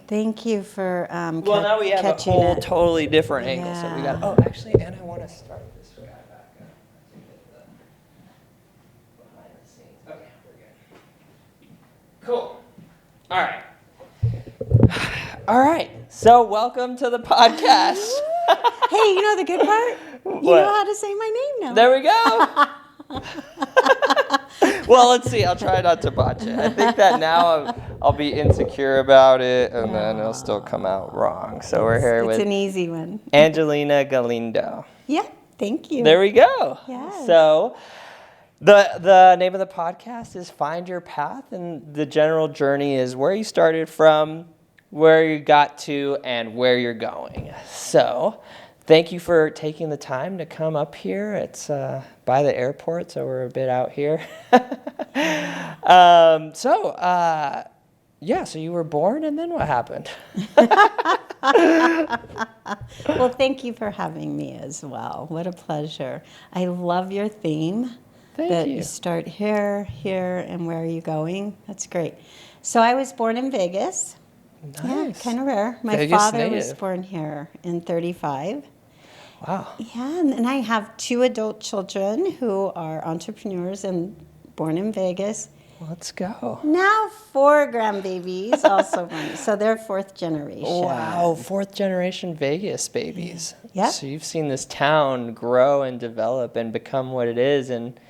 Thank you for Well, now we have a catching whole it. totally different angle. So we got. Yeah. Oh, actually, and I want to start this guy back up to get the behind the scenes. Okay, we're good. Cool. All right. All right. So welcome to the podcast. Hey, you know the good part? You know how to say my name now. There we go. Well, let's see. I'll try not to botch it. I think that now I'll be insecure about it, and then it'll still come out wrong. So we're here with an easy one. Angelina Galindo. Yeah, thank you. There we go. Yes. So the name of the podcast is Find Your Path, and the general journey is where you started from, where you got to, and where you're going. So thank you for taking the time to come up here. It's by the airport, so we're a bit out here. So you were born, and then what happened? Well, thank you for having me as well. What a pleasure. I love your theme. Thank you. You start here, and where are you going? That's great. So I was born in Vegas. Nice. Yeah, kind of rare. My Vegas father native. was born here in 35. Wow. Yeah, and I have 2 adult children who are entrepreneurs and born in Vegas. Let's go. Now 4 grandbabies also born. So they're 4th generation. Wow, 4th generation Vegas babies. Yeah. So you've seen this town grow and develop and become what it is. And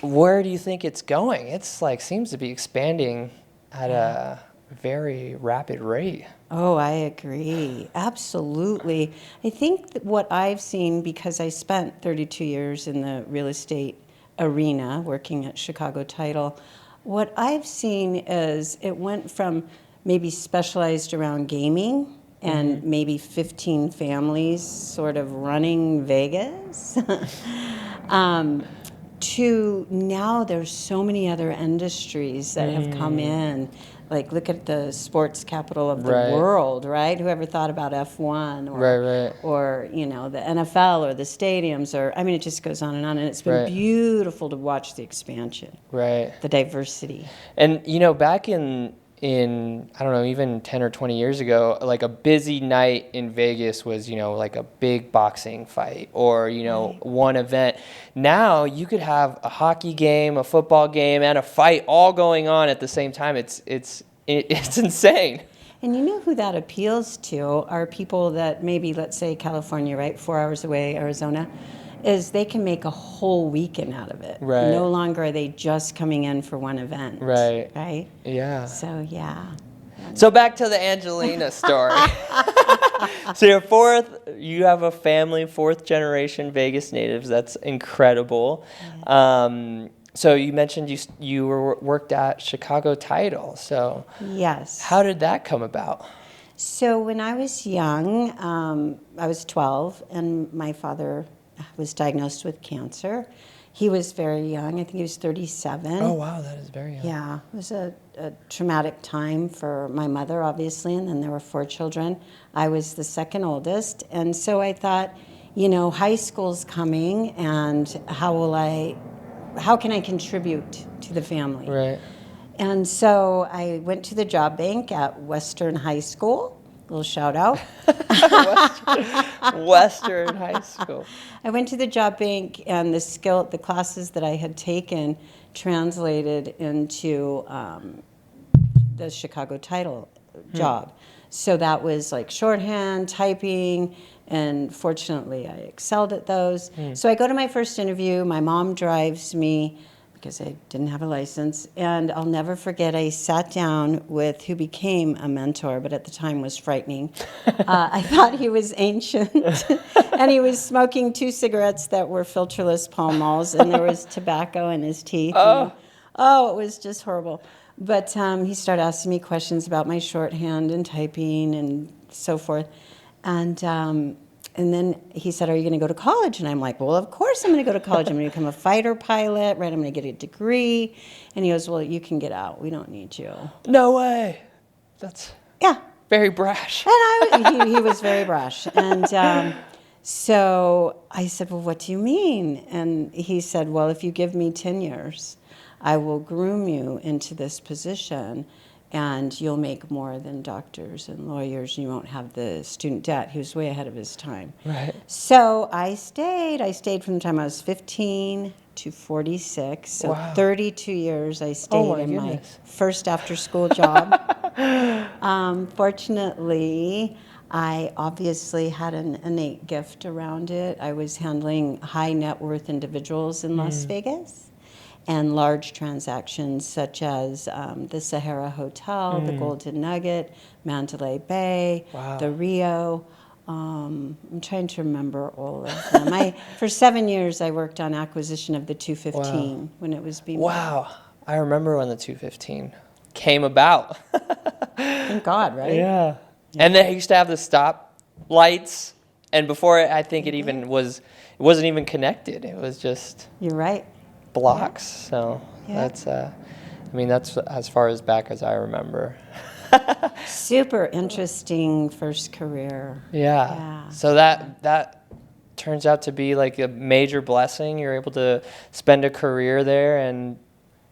where do you think it's going? It's like seems to be expanding at a very rapid rate. Oh, I agree. Absolutely. I think that what I've seen, because I spent 32 years in the real estate arena working at Chicago Title, what I've seen is it went from maybe specialized around gaming and maybe 15 families sort of running Vegas to now there's so many other industries that have come in. Like, look at the sports capital of the world, right? Whoever thought about F1 or you know, the NFL or the stadiums, or I mean, it just goes on, and it's been beautiful to watch the expansion, the diversity. And you know, back in I don't know, even 10 or 20 years ago, like a busy night in Vegas was, you know, like a big boxing fight or, you know, one event. Now you could have a hockey game, a football game, and a fight all going on at the same time. It's insane. And you know who that appeals to are people that maybe, let's say California, right, 4 hours away, Arizona, is they can make a whole weekend out of it. Right. No longer are they just coming in for one event. Right. Right? Yeah. So, yeah. So back to the Angelina story. So you have a family, 4th generation Vegas natives. That's incredible. Yeah. So you mentioned you worked at Chicago Title. So yes. How did that come about? So when I was young, I was 12, and my father was diagnosed with cancer. He was very young. I think he was 37. Oh, wow, that is very young. Yeah, it was a traumatic time for my mother, obviously, and then there were 4 children. I was the second oldest, and so I thought, you know, high school's coming, and how can I contribute to the family? Right. And so I went to the job bank at Western High School. Little shout out. Western High School. I went to the job bank, and the classes that I had taken translated into the Chicago Title job. So that was like shorthand, typing, and fortunately I excelled at those. So I go to my first interview. My mom drives me because I didn't have a license. And I'll never forget, I sat down with who became a mentor, but at the time was frightening. I thought he was ancient. And he was smoking 2 cigarettes that were filterless Pall Malls, and there was tobacco in his teeth. It was just horrible. But he started asking me questions about my shorthand and typing and so forth. And then he said, "Are you going to go to college?" And I'm like, "Well, of course I'm going to go to college. I'm going to become a fighter pilot, right? I'm going to get a degree." And he goes, "Well, you can get out. We don't need you." No way. That's very brash. And he was very brash. And so I said, "Well, what do you mean?" And he said, "Well, if you give me 10 years, I will groom you into this position and you'll make more than doctors and lawyers, and you won't have the student debt. He was way ahead of his time. Right. So I stayed from the time I was 15 to 46. So Wow. 32 years I Oh stayed my in my goodness. first after-school job. Fortunately, I obviously had an innate gift around it. I was handling high net worth individuals in Las Vegas and large transactions such as the Sahara Hotel, the Golden Nugget, Mandalay Bay, Wow. the Rio. I'm trying to remember all of them. For 7 years, I worked on acquisition of the 215 when it was being built. Wow. I remember when the 215 came about. Thank God, right? Yeah. And they used to have the stop lights, and before it, I think it wasn't even connected. It was just You're right. blocks. So Yeah. that's that's as far as back as I remember. Super interesting first career. Yeah. Yeah. So that turns out to be like a major blessing. You're able to spend a career there. And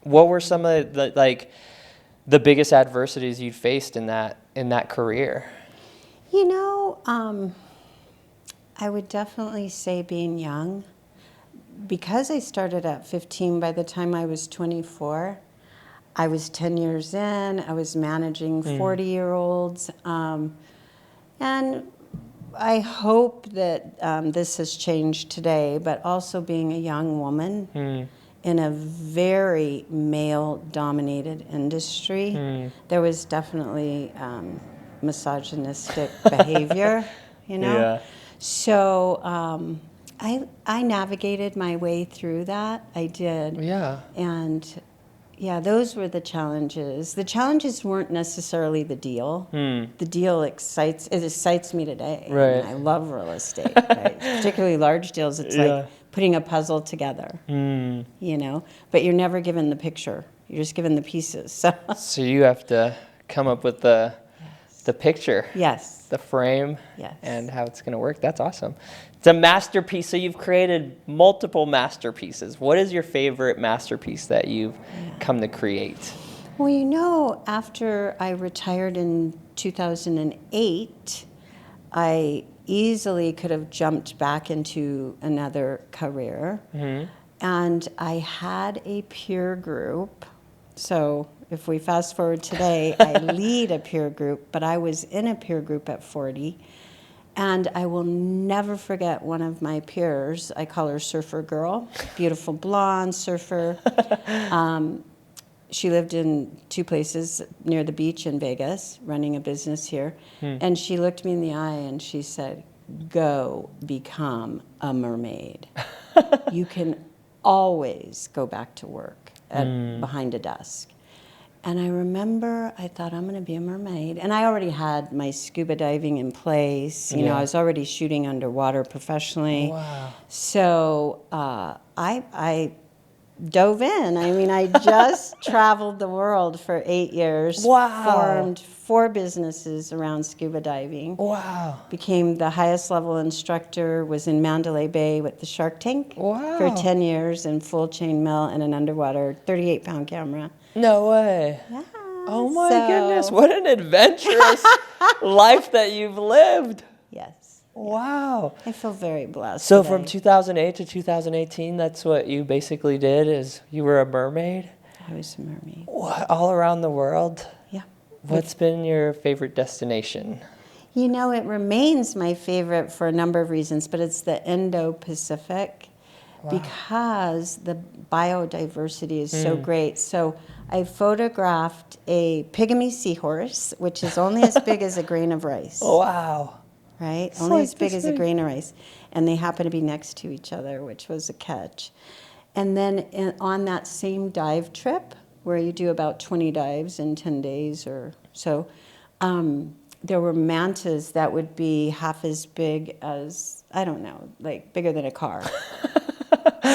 what were some of the biggest adversities you faced in that career? You know, I would definitely say being young. Because I started at 15, by the time I was 24, I was 10 years in. I was managing 40-year-olds. And I hope that this has changed today, but also being a young woman in a very male-dominated industry, there was definitely misogynistic behavior, you know? Yeah. So I navigated my way through that. I did. Yeah. And yeah, those were the challenges. The challenges weren't necessarily the deal. The deal excites me today. Right. I mean, I love real estate, right? Particularly large deals. It's like putting a puzzle together, you know, but you're never given the picture. You're just given the pieces. So you have to come up with the picture. Yes. The frame. Yes. And how it's going to work. That's awesome. It's a masterpiece. So you've created multiple masterpieces. What is your favorite masterpiece that you've come to create? Well, you know, after I retired in 2008, I easily could have jumped back into another career. And I had a peer group. So if we fast forward today, I lead a peer group, but I was in a peer group at 40. And I will never forget one of my peers. I call her Surfer Girl, beautiful blonde surfer. She lived in two places near the beach in Vegas, running a business here. And she looked me in the eye and she said, "Go become a mermaid. You can always go back to work behind a desk." And I remember I thought, I'm going to be a mermaid. And I already had my scuba diving in place. You know, I was already shooting underwater professionally. Wow. So I dove in. I mean, I just traveled the world for 8 years. Wow. Formed 4 businesses around scuba diving. Wow. Became the highest level instructor, was in Mandalay Bay with the Shark Tank for 10 years in full chain mill and an underwater 38-pound camera. No way. Yeah. Oh my goodness. What an adventurous life that you've lived. Yes. Wow. I feel very blessed. So from 2008 to 2018, that's what you basically did, is you were a mermaid? I was a mermaid. What, all around the world? Yeah. What's been your favorite destination? You know, it remains my favorite for a number of reasons, but it's the Indo-Pacific because the biodiversity is so great. So I photographed a pygmy seahorse, which is only as big as a grain of rice. Wow. Right? It's Only like as big this as a big. grain of rice. And they happen to be next to each other, which was a catch. And then on that same dive trip, where you do about 20 dives in 10 days or so, there were mantas that would be half as big as, I don't know, like bigger than a car.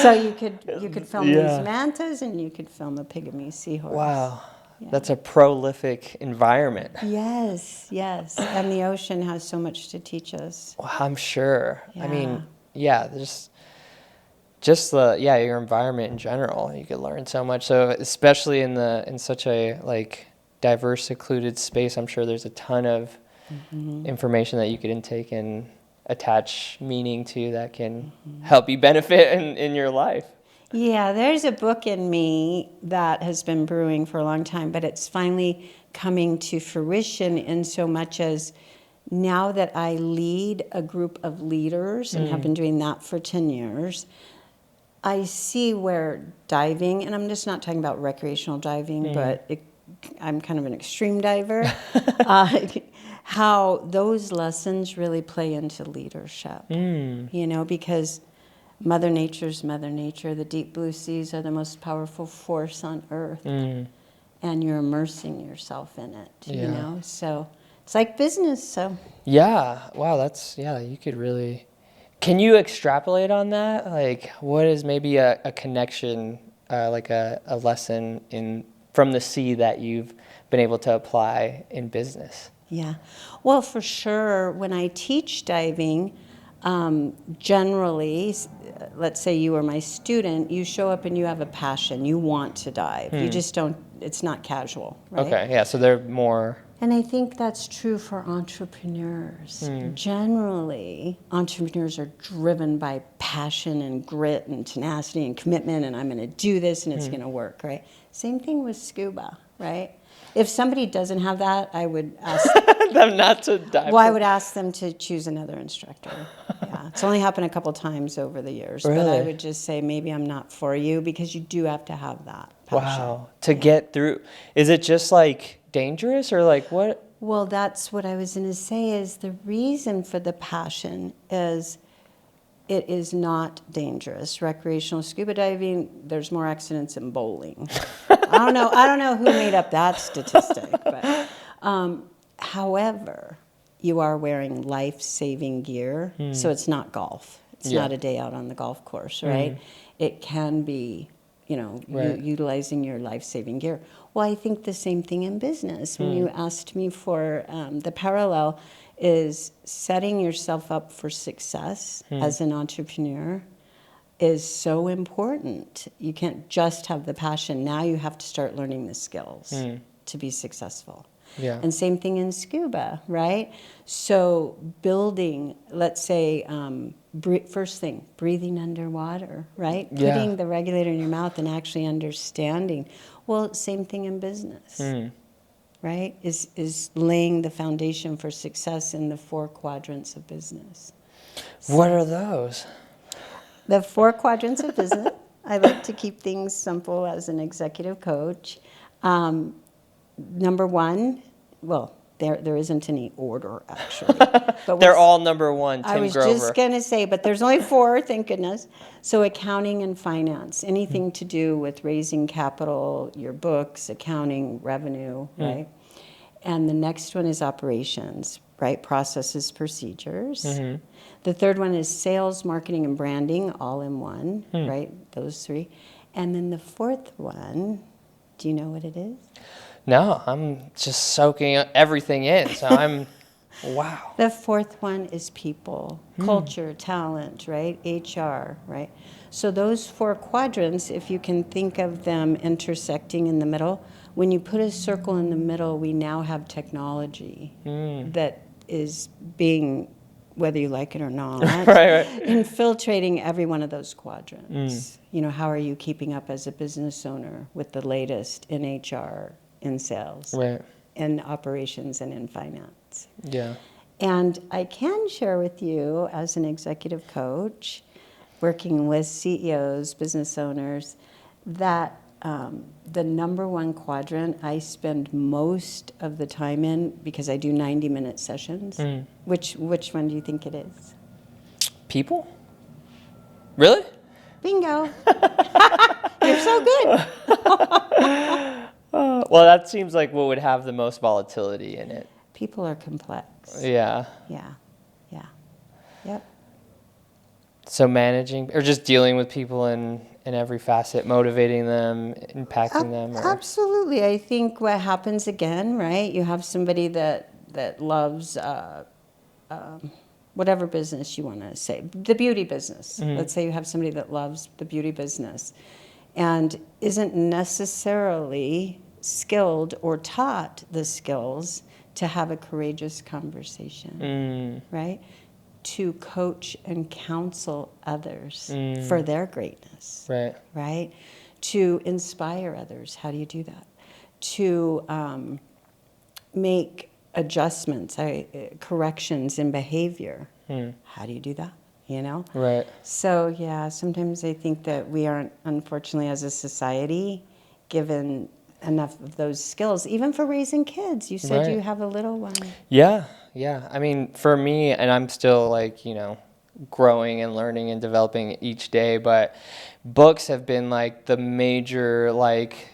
So you could film these mantas and you could film a pygmy seahorse. Wow. Yeah. That's a prolific environment. Yes, yes. And the ocean has so much to teach us. Well, I'm sure. Yeah. I mean, yeah, just your environment in general. You could learn so much. So especially in such a diverse, secluded space, I'm sure there's a ton of information that you could intake and attach meaning to that can help you benefit in your life. Yeah, there's a book in me that has been brewing for a long time, but it's finally coming to fruition in so much as now that I lead a group of leaders and have been doing that for 10 years, I see where diving, and I'm just not talking about recreational diving, but I'm kind of an extreme diver, how those lessons really play into leadership, you know, because Mother Nature's Mother Nature. The deep blue seas are the most powerful force on earth. And you're immersing yourself in it, you know? So it's like business, so. Yeah. Wow, you could really... Can you extrapolate on that? Like, what is maybe a connection, like a lesson from the sea that you've been able to apply in business? Yeah. Well, for sure, when I teach diving, generally, let's say you are my student, you show up and you have a passion. You want to dive. You just don't, it's not casual, right? Okay, yeah, so they're more... And I think that's true for entrepreneurs. Generally, entrepreneurs are driven by passion and grit and tenacity and commitment, and I'm going to do this and it's going to work, right? Same thing with scuba, right? If somebody doesn't have that, I would ask them not to dive. Well, I would ask them to choose another instructor. Yeah, it's only happened a couple times over the years, but I would just say maybe I'm not for you because you do have to have that passion. Wow, to get through. Is it just like dangerous or like what? Well, that's what I was going to say is the reason for the passion is it is not dangerous. Recreational scuba diving, there's more accidents than bowling. I don't know who made up that statistic, but however, you are wearing life-saving gear, so it's not golf. It's not a day out on the golf course, right? It can be, you know, utilizing your life-saving gear. Well, I think the same thing in business. When you asked me for the parallel is setting yourself up for success as an entrepreneur is so important. You can't just have the passion. Now you have to start learning the skills to be successful. Yeah. And same thing in scuba, right? So building, let's say, first thing, breathing underwater, right? Yeah. Putting the regulator in your mouth and actually understanding. Well, same thing in business, right? Is laying the foundation for success in the 4 quadrants of business. What are those? The 4 quadrants of business. I like to keep things simple as an executive coach. Number 1, well, there isn't any order actually. But they're all number 1, Tim I was Grover. just going to say, but there's only 4, thank goodness. So accounting and finance, anything to do with raising capital, your books, accounting, revenue, right? And the next one is operations, right? Processes, procedures. The third one is sales, marketing, and branding, all in one, right? Those 3. And then the 4th one, do you know what it is? No, I'm just soaking everything in. So I'm, wow. The 4th one is people, culture, talent, right? HR, right? So those 4 quadrants, if you can think of them intersecting in the middle, when you put a circle in the middle, we now have technology that is being, whether you like it or not, infiltrating every one of those quadrants. You know, how are you keeping up as a business owner with the latest in HR, in sales, in operations, and in finance? Yeah. And I can share with you as an executive coach, working with CEOs, business owners, that the number 1 quadrant I spend most of the time in, because I do 90-minute sessions. Which one do you think it is? People? Really? Bingo. You're so good. Well, that seems like what would have the most volatility in it. People are complex. Yeah. Yeah. Yep. So managing or just dealing with people in every facet, motivating them, impacting them. Or... Absolutely. I think what happens again, right? You have somebody that loves whatever business you want to say, the beauty business. Let's say you have somebody that loves the beauty business and isn't necessarily skilled or taught the skills to have a courageous conversation, right? To coach and counsel others for their greatness, right? To inspire others. How do you do that? To make adjustments, corrections in behavior. How do you do that? You know? Right. So, yeah, sometimes I think that we aren't, unfortunately, as a society, given enough of those skills, even for raising kids. You said you have a little one. Yeah. I mean, for me, and I'm still like, growing and learning and developing each day, but books have been like the major like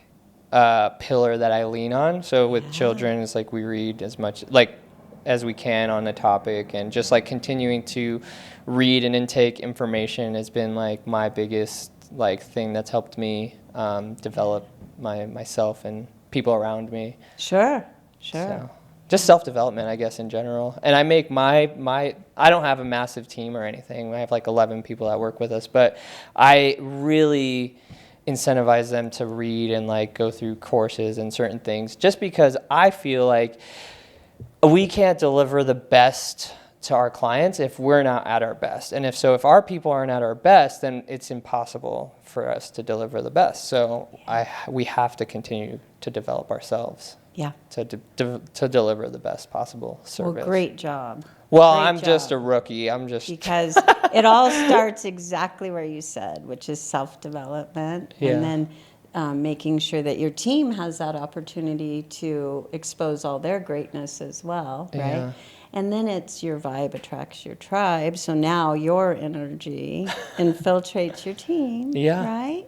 pillar that I lean on. So with children, it's like we read as much like as we can on the topic, and just like continuing to read and intake information has been like my biggest like thing that's helped me develop myself and people around me. Sure. So, just self-development, I guess, in general. And I make I don't have a massive team or anything. I have like 11 people that work with us, but I really incentivize them to read and like go through courses and certain things, just because I feel like we can't deliver the best to our clients if we're not at our best. And if our people aren't at our best, then it's impossible for us to deliver the best. So we have to continue to develop ourselves. Yeah. To deliver the best possible service. Well, great job. Well, Great I'm job. just a rookie. Because it all starts exactly where you said, which is self-development. Yeah. And then making sure that your team has that opportunity to expose all their greatness as well, right? Yeah. And then it's your vibe attracts your tribe. So now your energy infiltrates your team, right?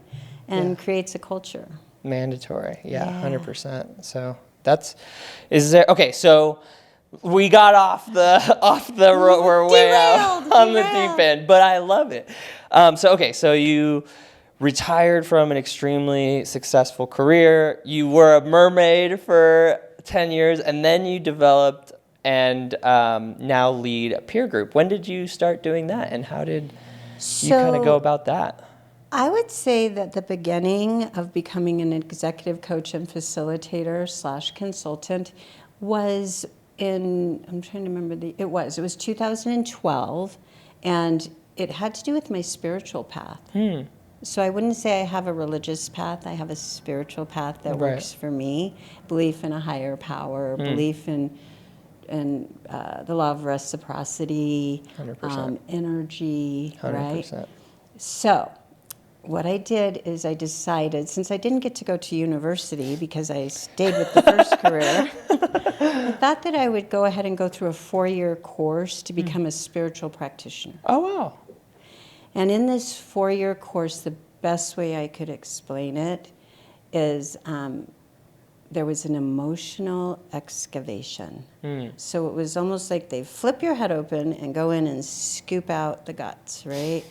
And creates a culture. Mandatory. Yeah. 100%. So okay, so we got off the road, we're way out on the deep end, but I love it. So you retired from an extremely successful career. You were a mermaid for 10 years, and then you developed and now lead a peer group. When did you start doing that, and how did you kind of go about that? I would say that the beginning of becoming an executive coach and facilitator / consultant was I'm trying to remember it was 2012, and it had to do with my spiritual path. So I wouldn't say I have a religious path. I have a spiritual path that works for me. Belief in a higher power, belief in the law of reciprocity, 100%. energy, 100%. right? So what I did is I decided, since I didn't get to go to university because I stayed with the first career, I thought that I would go ahead and go through a 4-year course to become a spiritual practitioner. Oh, wow. And in this 4-year course, the best way I could explain it is there was an emotional excavation. So it was almost like they flip your head open and go in and scoop out the guts, right,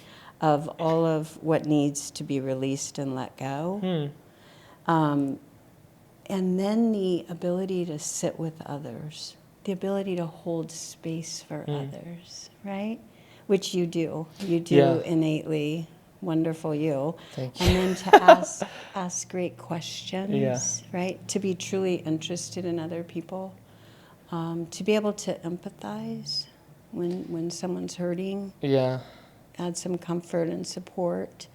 of all of what needs to be released and let go. And then the ability to sit with others, the ability to hold space for others, right? Which you do. You do innately. Wonderful you. Thank you. And then to ask great questions, right? To be truly interested in other people. To be able to empathize when someone's hurting. Yeah. Add some comfort and support.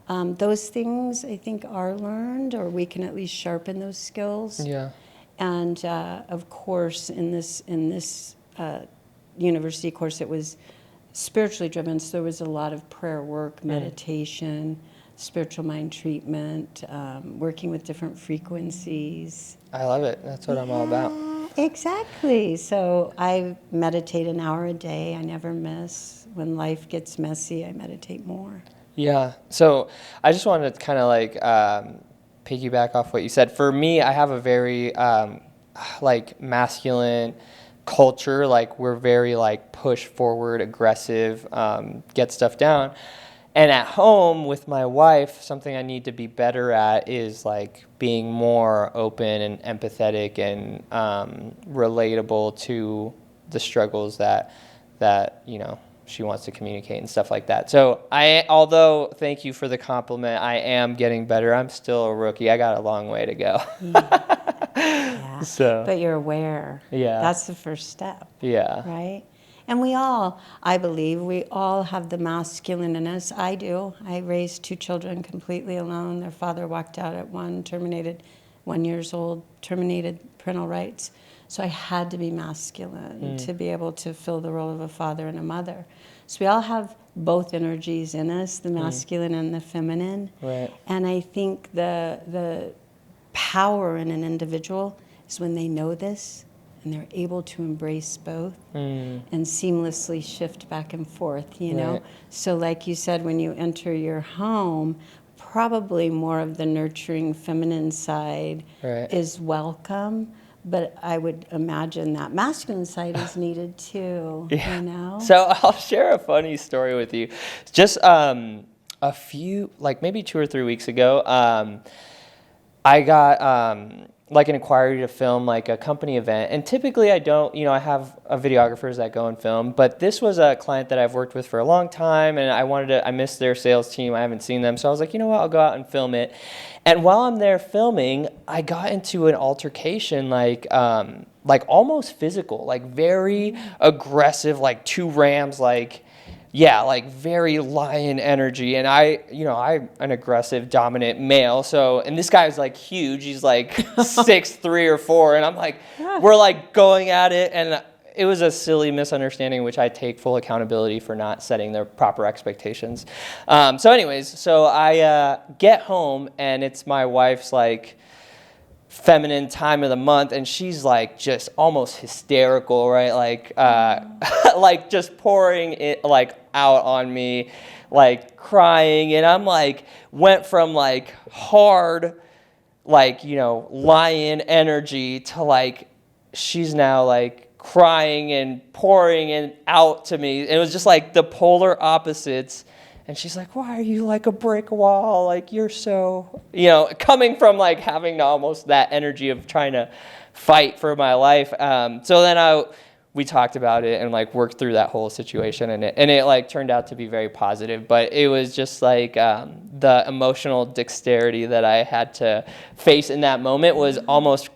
Those things, I think, are learned, or we can at least sharpen those skills. Yeah. And of course, in this university course, it was spiritually driven, so there was a lot of prayer work, meditation, spiritual mind treatment, working with different frequencies. I love it. That's what I'm all about. Exactly. So I meditate an hour a day. I never miss. When life gets messy, I meditate more. Yeah. So I just wanted to kind of like piggyback off what you said. For me, I have a very like masculine culture. Like we're very like push forward, aggressive, get stuff done. And at home with my wife, something I need to be better at is like being more open and empathetic and relatable to the struggles that she wants to communicate and stuff like that. So although thank you for the compliment, I am getting better. I'm still a rookie. I got a long way to go. Yeah. So, But you're aware. yeah. That's the first step. Yeah. Right? And I believe, we all have the masculine in us. I do. I raised 2 children completely alone. Their father walked out at 1 years old, terminated parental rights. So I had to be masculine to be able to fill the role of a father and a mother. So we all have both energies in us, the masculine and the feminine. Right. And I think the power in an individual is when they know this and they're able to embrace both and seamlessly shift back and forth, you know? Right. So like you said, when you enter your home, probably more of the nurturing feminine side Right. is welcome, but I would imagine that masculine side is needed too, you know? So I'll share a funny story with you. Just a few, like maybe 2 or 3 weeks ago, I got like an inquiry to film like a company event. And typically I don't, I have videographers that go and film, but this was a client that I've worked with for a long time, and I missed their sales team. I haven't seen them. So I was like, you know what, I'll go out and film it. And while I'm there filming, I got into an altercation, like almost physical, like very aggressive, like 2 rams, like very lion energy. And I'm an aggressive, dominant male. So, and this guy was like huge. He's like 6'3" or 4. And I'm like, we're like going at it. And it was a silly misunderstanding, which I take full accountability for not setting the proper expectations. So I get home, and it's my wife's like feminine time of the month, and she's like just almost hysterical, right? Like like just pouring it like out on me, like crying. And I'm like, went from like hard, like, lion energy to like, she's now like crying and pouring it out to me. It was just like the polar opposites. And she's like, why are you like a brick wall? Like, you're so, coming from like having almost that energy of trying to fight for my life. So then we talked about it and like worked through that whole situation, and it like turned out to be very positive. But it was just like the emotional dexterity that I had to face in that moment was almost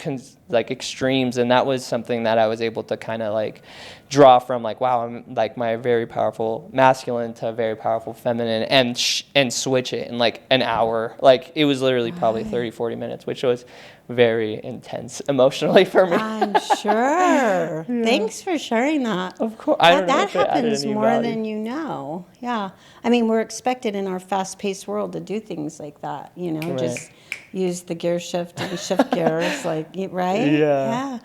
like extremes. And that was something that I was able to kind of like draw from, like, wow, I'm like my very powerful masculine to a very powerful feminine, and switch it in like an hour. Like it was literally probably 30-40 minutes, which was very intense emotionally for me. I'm sure. Thanks for sharing that. Of course. I don't know That if it added happens any more value. than you know. Yeah. I mean, we're expected in our fast-paced world to do things like that, Right. just use the gear shift and shift gears, like, right? Yeah.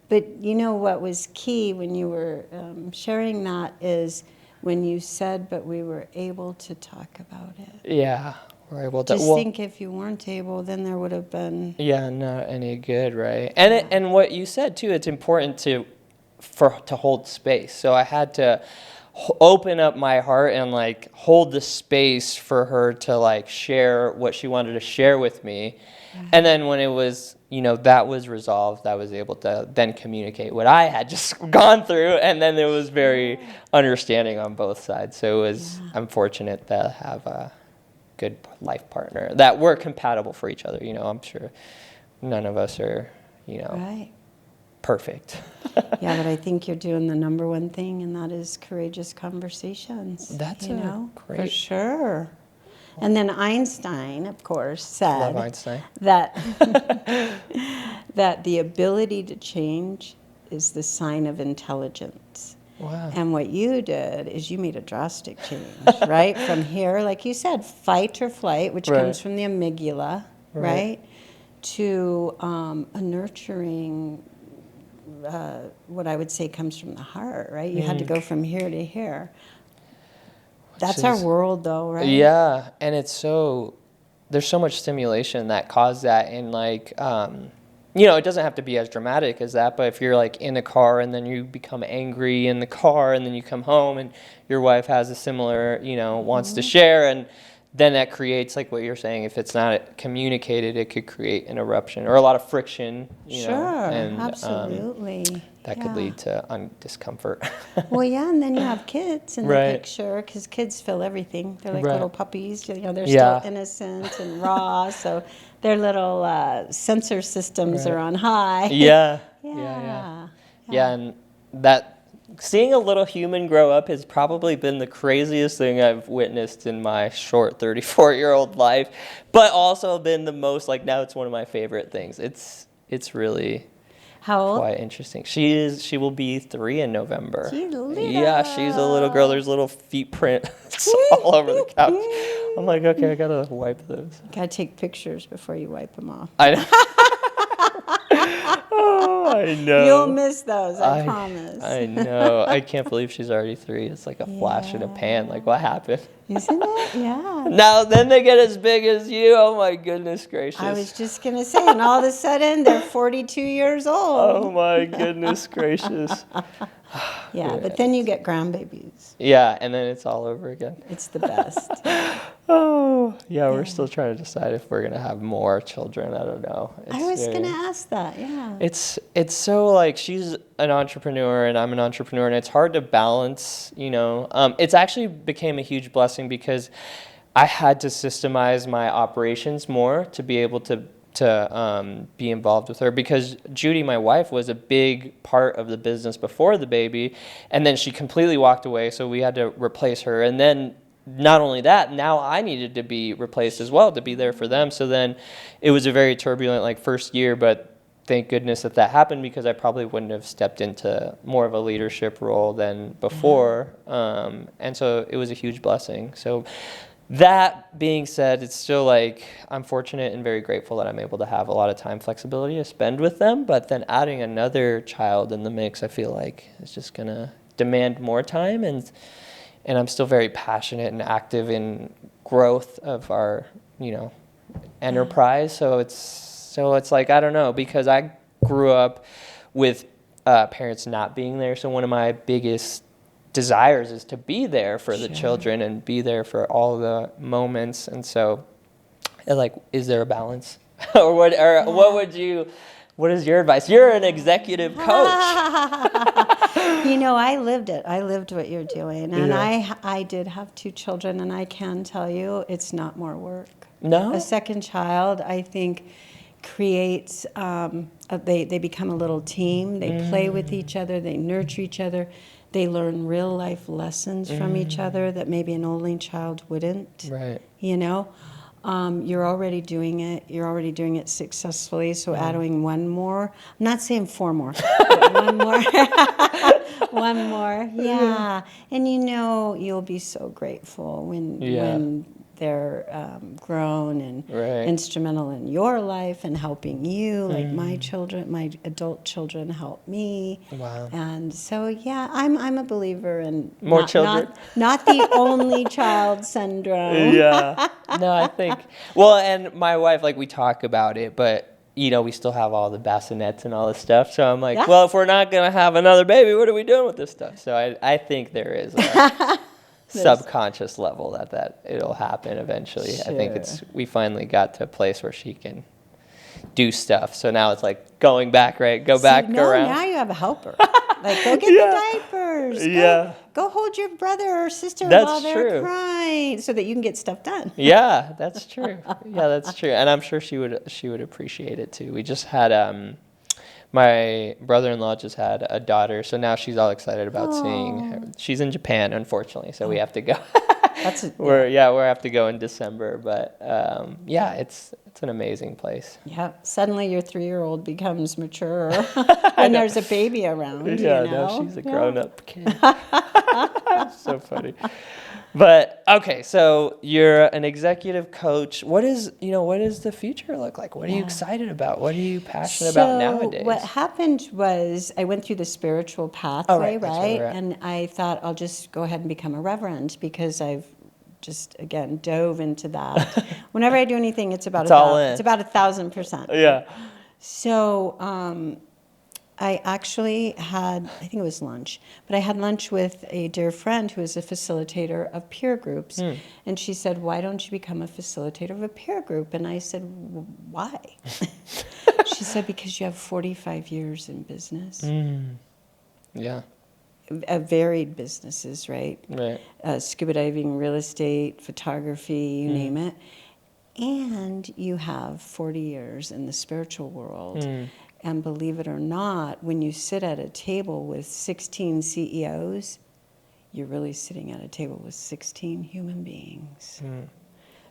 But what was key when you were sharing that is when you said, but we were able to talk about it. Yeah. We're able to. Just think if you weren't able, then there would have been. Yeah, not any good, right? And what you said too, it's important to hold space. So I had to open up my heart and like hold the space for her to like share what she wanted to share with me. And then when it was, that was resolved, I was able to then communicate what I had just gone through. And then it was very understanding on both sides. So I'm fortunate to have a good life partner that we're compatible for each other. I'm sure none of us are, Right. perfect. Yeah, but I think you're doing the number one thing, and that is courageous conversations. That's for great. sure. And then Einstein, of course, said Love Einstein. that that the ability to change is the sign of intelligence. Wow. And what you did is you made a drastic change, right? From here, like you said, fight or flight, which comes from the amygdala, right? To a nurturing, what I would say comes from the heart, right? You had to go from here to here. That's our world, though, right? Yeah, and there's so much stimulation that caused that, and like, it doesn't have to be as dramatic as that, but if you're like in a car and then you become angry in the car and then you come home and your wife has a similar, wants to share, and then that creates, like what you're saying, if it's not communicated, it could create an eruption or a lot of friction, and absolutely. that could lead to discomfort. Well, yeah, and then you have kids in the Right. picture, because kids feel everything. They're like Right. little puppies, they're still innocent and raw, so their little sensor systems are on high. Yeah. Yeah. Yeah, and that seeing a little human grow up has probably been the craziest thing I've witnessed in my short 34-year-old life, but also been the most, like, now it's one of my favorite things. It's really How old? quite interesting. She will be 3 in November. She's little. Yeah, she's a little girl. There's little feet prints all over the couch. I'm like, okay, I gotta wipe those. Gotta take pictures before you wipe them off. I know. Oh, I know. You'll miss those, I promise. I know. I can't believe she's already 3. It's like a flash in a pan. Like, what happened? Isn't it? Yeah. Now, then they get as big as you. Oh, my goodness gracious. I was just going to say, and all of a sudden, they're 42 years old. Oh, my goodness gracious. Yeah, but then you get grandbabies. Yeah, and then it's all over again. It's the best. Oh, yeah, we're still trying to decide if we're going to have more children. I don't know. I was going to ask that, yeah. It's so, like, she's an entrepreneur and I'm an entrepreneur, and it's hard to balance, you know. It's actually became a huge blessing because I had to systemize my operations more to be able to be involved with her, because Judy, my wife, was a big part of the business before the baby, and then she completely walked away, so we had to replace her. And then not only that, now I needed to be replaced as well to be there for them. So then it was a very turbulent, like, first year, but thank goodness that happened, because I probably wouldn't have stepped into more of a leadership role than before. And so it was a huge blessing. So that being said, it's still, like, I'm fortunate and very grateful that I'm able to have a lot of time flexibility to spend with them. But then adding another child in the mix, I feel like is just going to demand more time. And I'm still very passionate and active in growth of our, you know, enterprise. So it's like, I don't know, because I grew up with parents not being there. So one of my biggest desires is to be there for the children and be there for all the moments. And so, like, is there a balance? What is your advice? You're an executive coach. You know, I lived it. I lived what you're doing. And I did have 2 children, and I can tell you it's not more work. No? A second child, I think, creates, they become a little team. They play with each other. They nurture each other. They learn real life lessons from each other that maybe an only child wouldn't. Right. You know? You're already doing it. You're already doing it successfully. So adding one more. I'm not saying 4 more, but one more. One more. Yeah. And you know, you'll be so grateful when they're grown and instrumental in your life and helping you, like my children, my adult children help me. Wow. And so, yeah, I'm a believer in more children. Not the only child syndrome. Yeah. No, I think, well, and my wife, like, we talk about it, but, you know, we still have all the bassinets and all this stuff. So I'm like, well, if we're not going to have another baby, what are we doing with this stuff? So I think there is a subconscious level that it'll happen eventually. Sure. I think we finally got to a place where she can do stuff. So now it's like going back, right? Go back around. Now you have a helper. Like, go get the diapers. Go hold your brother or sister while they're crying so that you can get stuff done. Yeah, that's true. Yeah, that's true. And I'm sure she would appreciate it too. We just had my brother-in-law just had a daughter, so now she's all excited about seeing her. She's in Japan, unfortunately, so we have to go. We have to go in December, but it's an amazing place. Yeah, suddenly your 3-year-old becomes mature when there's a baby around. Yeah, you know? now she's a grown-up kid. So funny. But okay, so you're an executive coach. What does the future look like? What are you excited about? What are you passionate about nowadays? What happened was I went through the spiritual pathway, right? And I thought I'll just go ahead and become a reverend because I've just again dove into that. Whenever I do anything, it's about 1,000%. Yeah. So I actually had, I think it was lunch, but I had lunch with a dear friend who is a facilitator of peer groups. And she said, why don't you become a facilitator of a peer group? And I said, why? She said, because you have 45 years in business. Yeah. Varied businesses, right? Right. Scuba diving, real estate, photography, you name it. and you have 40 years in the spiritual world. Mm. And believe it or not, when you sit at a table with 16 CEOs, you're really sitting at a table with 16 human beings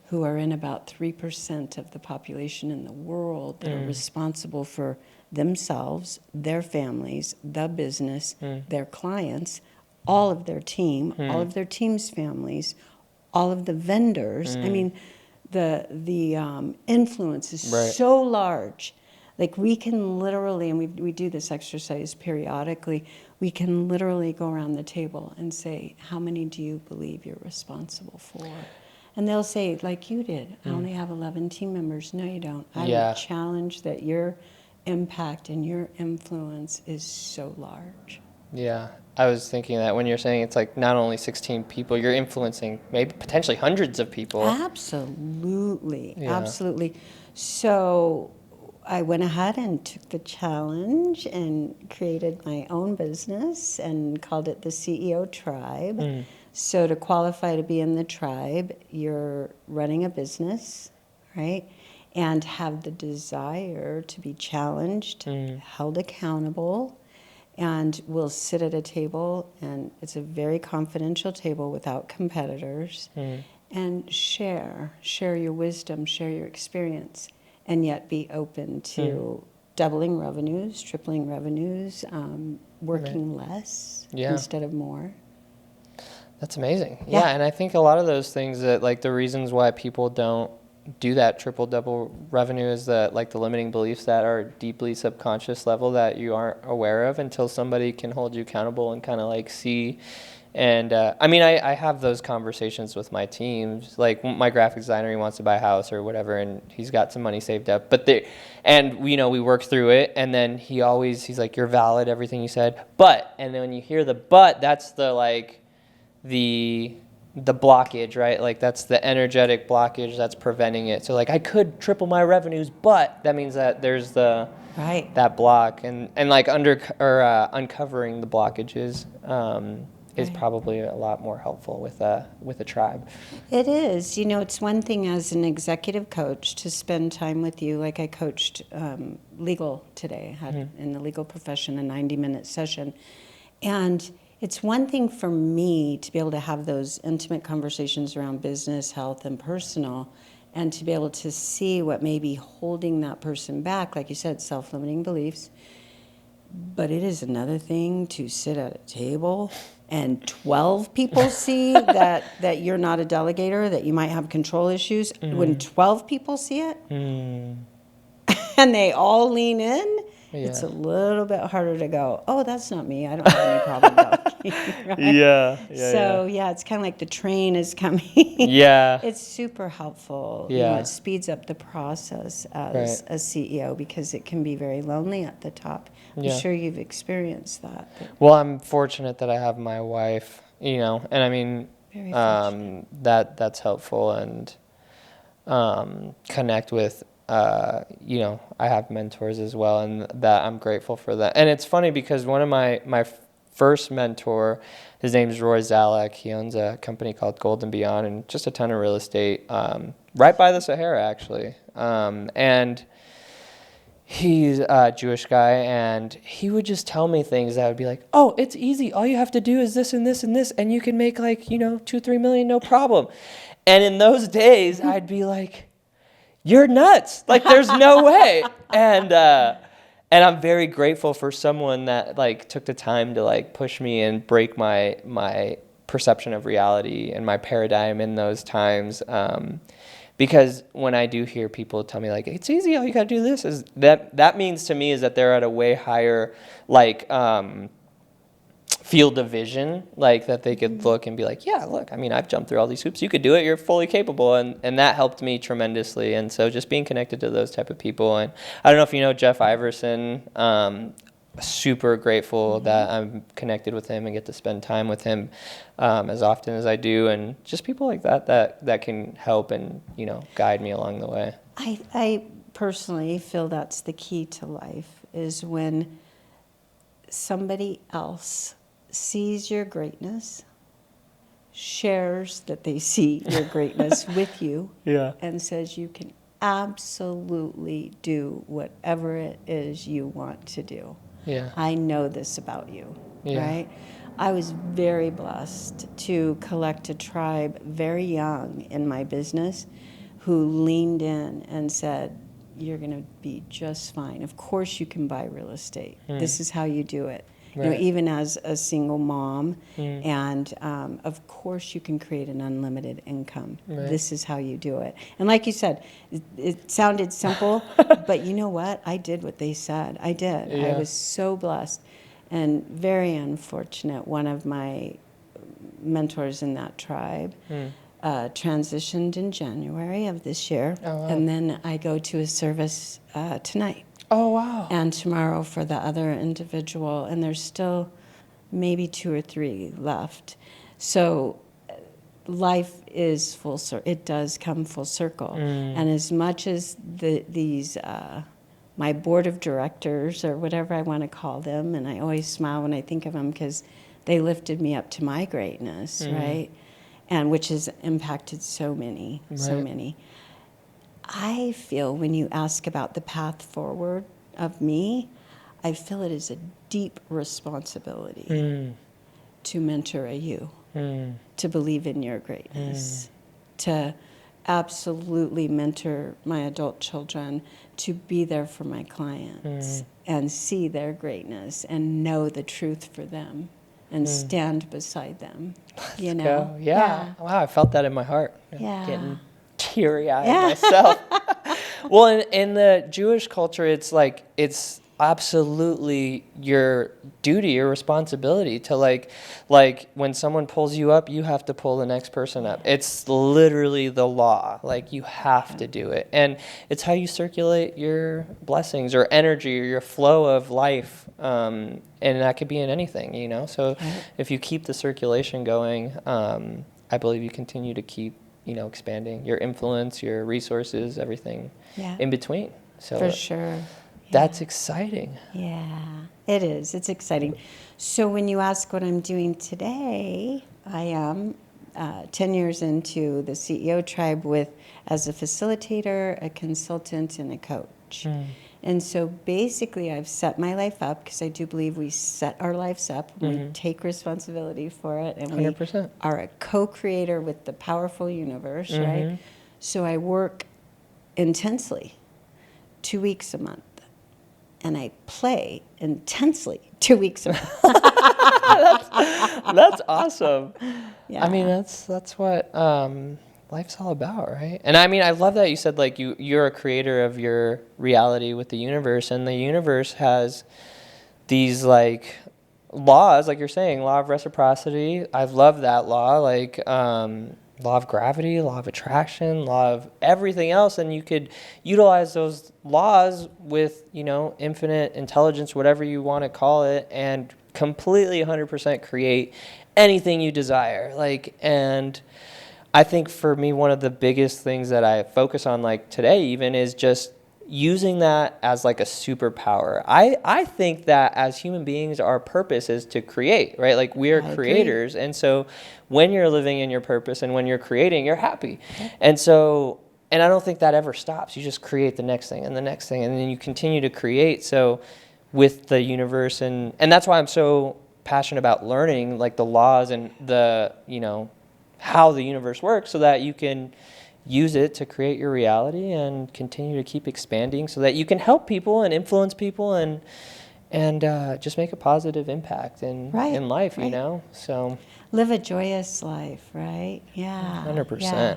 who are in about 3% of the population in the world that are responsible for themselves, their families, the business, their clients, all of their team, all of their team's families, all of the vendors. I mean, the influence is Right. so large. Like we can literally, and we do this exercise periodically, we can literally go around the table and say, how many do you believe you're responsible for? And they'll say, like you did, I only have 11 team members. No, you don't. I Yeah. would challenge that your impact and your influence is so large. Yeah, I was thinking that when you're saying it's like not only 16 people, you're influencing maybe potentially hundreds of people. Absolutely, Yeah. absolutely. So I went ahead and took the challenge and created my own business and called it the CEO Tribe. So to qualify to be in the tribe, you're running a business, right? And have the desire to be challenged, held accountable, and we'll sit at a table, and it's a very confidential table without competitors, and share your wisdom, share your experience, and yet be open to doubling revenues, tripling revenues, working less Yeah. instead of more. That's amazing. Yeah. Yeah, and I think a lot of those things that like the reasons why people don't do that triple double revenue is that like the limiting beliefs that are deeply subconscious level that you aren't aware of until somebody can hold you accountable and kind of like see. And I mean, I have those conversations with my teams. Like my graphic designer, he wants to buy a house or whatever, and he's got some money saved up. But we work through it, and then he's like, "You're valid, everything you said." But, and then when you hear the but, that's the like the blockage, right? Like that's the energetic blockage that's preventing it. So like I could triple my revenues, but that means that there's Right. that block, and like uncovering the blockages is Right. probably a lot more helpful with a tribe. It is. You know, it's one thing as an executive coach to spend time with you. Like I coached legal today. I had in the legal profession a 90-minute session. And it's one thing for me to be able to have those intimate conversations around business, health, and personal, and to be able to see what may be holding that person back. Like you said, self-limiting beliefs. But it is another thing to sit at a table and 12 people see that you're not a delegator, that you might have control issues. When 12 people see it and they all lean in, it's a little bit harder to go, oh, that's not me. I don't have any problem delegating. Right? Yeah, it's kind of like the train is coming. Yeah. It's super helpful. Yeah. You know, it speeds up the process as a CEO because it can be very lonely at the top. I'm sure you've experienced that. Well, I'm fortunate that I have my wife, and I mean, Very fortunate. that's helpful, and connect with, I have mentors as well, and that I'm grateful for that. And it's funny because one of my first mentor, his name is Roy Zalek. He owns a company called Gold and Beyond and just a ton of real estate, right by the Sahara, actually. And he's a Jewish guy, and he would just tell me things that would be like, oh, it's easy. All you have to do is this and this and this, and you can make like, 2-3 million, no problem. And in those days, I'd be like, you're nuts. Like, there's no way. And I'm very grateful for someone that like took the time to like push me and break my perception of reality and my paradigm in those times. Because when I do hear people tell me like it's easy, all you gotta do this, is that means to me is that they're at a way higher like field of vision, like that they could look and be like, yeah, look, I mean, I've jumped through all these hoops. You could do it. You're fully capable, and that helped me tremendously. And so just being connected to those type of people, and I don't know if you know Jeff Iverson. Super grateful that I'm connected with him and get to spend time with him as often as I do, and just people like that can help and guide me along the way. I personally feel that's the key to life, is when somebody else sees your greatness shares that they see your greatness with you Yeah. and says you can absolutely do whatever it is you want to do. Yeah. I know this about you, Yeah. right? I was very blessed to collect a tribe very young in my business who leaned in and said, you're going to be just fine. Of course you can buy real estate. This is how you do it. You know, Right. even as a single mom, and of course you can create an unlimited income. Right. This is how you do it. And like you said, it sounded simple, but you know what? I did what they said. I did. I Yeah. was so blessed and very unfortunate. One of my mentors in that tribe transitioned in January of this year. Oh, wow. And then I go to a service tonight Oh, wow. and tomorrow for the other individual, and there's still maybe 2 or 3 left. So life is full circle. It does come full circle. And as much as these my board of directors, or whatever I want to call them, and I always smile when I think of them because they lifted me up to my greatness, right? And which has impacted so many. I feel when you ask about the path forward of me, I feel it is a deep responsibility to mentor a you, to believe in your greatness, to absolutely mentor my adult children, to be there for my clients and see their greatness and know the truth for them and stand beside them. You know? Go. Yeah. Wow, I felt that in my heart. Yeah. Getting teary-eyed myself. Well, in the Jewish culture, it's like, it's absolutely your duty, your responsibility to like when someone pulls you up, you have to pull the next person up. It's literally the law. Like, you have to do it. And it's how you circulate your blessings or energy or your flow of life. And that could be in anything, you know? So if you keep the circulation going, I believe you continue to keep, you know, expanding your influence, your resources, everything in between. So For sure. that's exciting. Yeah, it is. It's exciting. So when you ask what I'm doing today, I am 10 years into the CEO tribe as a facilitator, a consultant, and a coach. And so basically I've set my life up, because I do believe we set our lives up, we take responsibility for it, and 100%. we are a co-creator with the powerful universe, right? So I work intensely 2 weeks a month. And I play intensely 2 weeks a month. That's awesome. Yeah. I mean, that's what life's all about, right? And I mean, I love that you said, like, you're a creator of your reality with the universe, and the universe has these, like, laws, like you're saying, law of reciprocity. I love that law, like law of gravity, law of attraction, law of everything else, and you could utilize those laws with, you know, infinite intelligence, whatever you want to call it, and completely 100% create anything you desire. Like, and I think for me, one of the biggest things that I focus on, like today even, is just using that as like a superpower. I think that as human beings, our purpose is to create, right? Like, we are creators. And so when you're living in your purpose and when you're creating, you're happy. And so, and I don't think that ever stops. You just create the next thing and the next thing, and then you continue to create. So with the universe, and that's why I'm so passionate about learning, like, the laws and the, you know, how the universe works, so that you can use it to create your reality and continue to keep expanding, so that you can help people and influence people and just make a positive impact in life, you know? So Live a joyous life, right? Yeah. 100%. Yeah.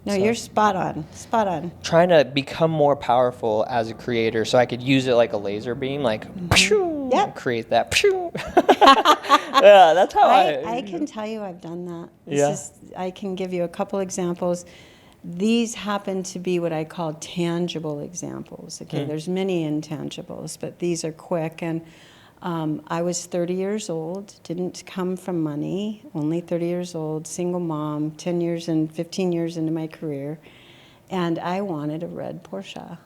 No, So, you're spot on. Spot on. trying to become more powerful as a creator, so I could use it like a laser beam, like, Yep. create that. Yeah, that's how I can tell you I've done that. I can give you a couple examples. These happen to be what I call tangible examples. Okay, there's many intangibles, but these are quick. And I was 30 years old, didn't come from money, only 30 years old, single mom, 15 years into my career, and I wanted a red Porsche.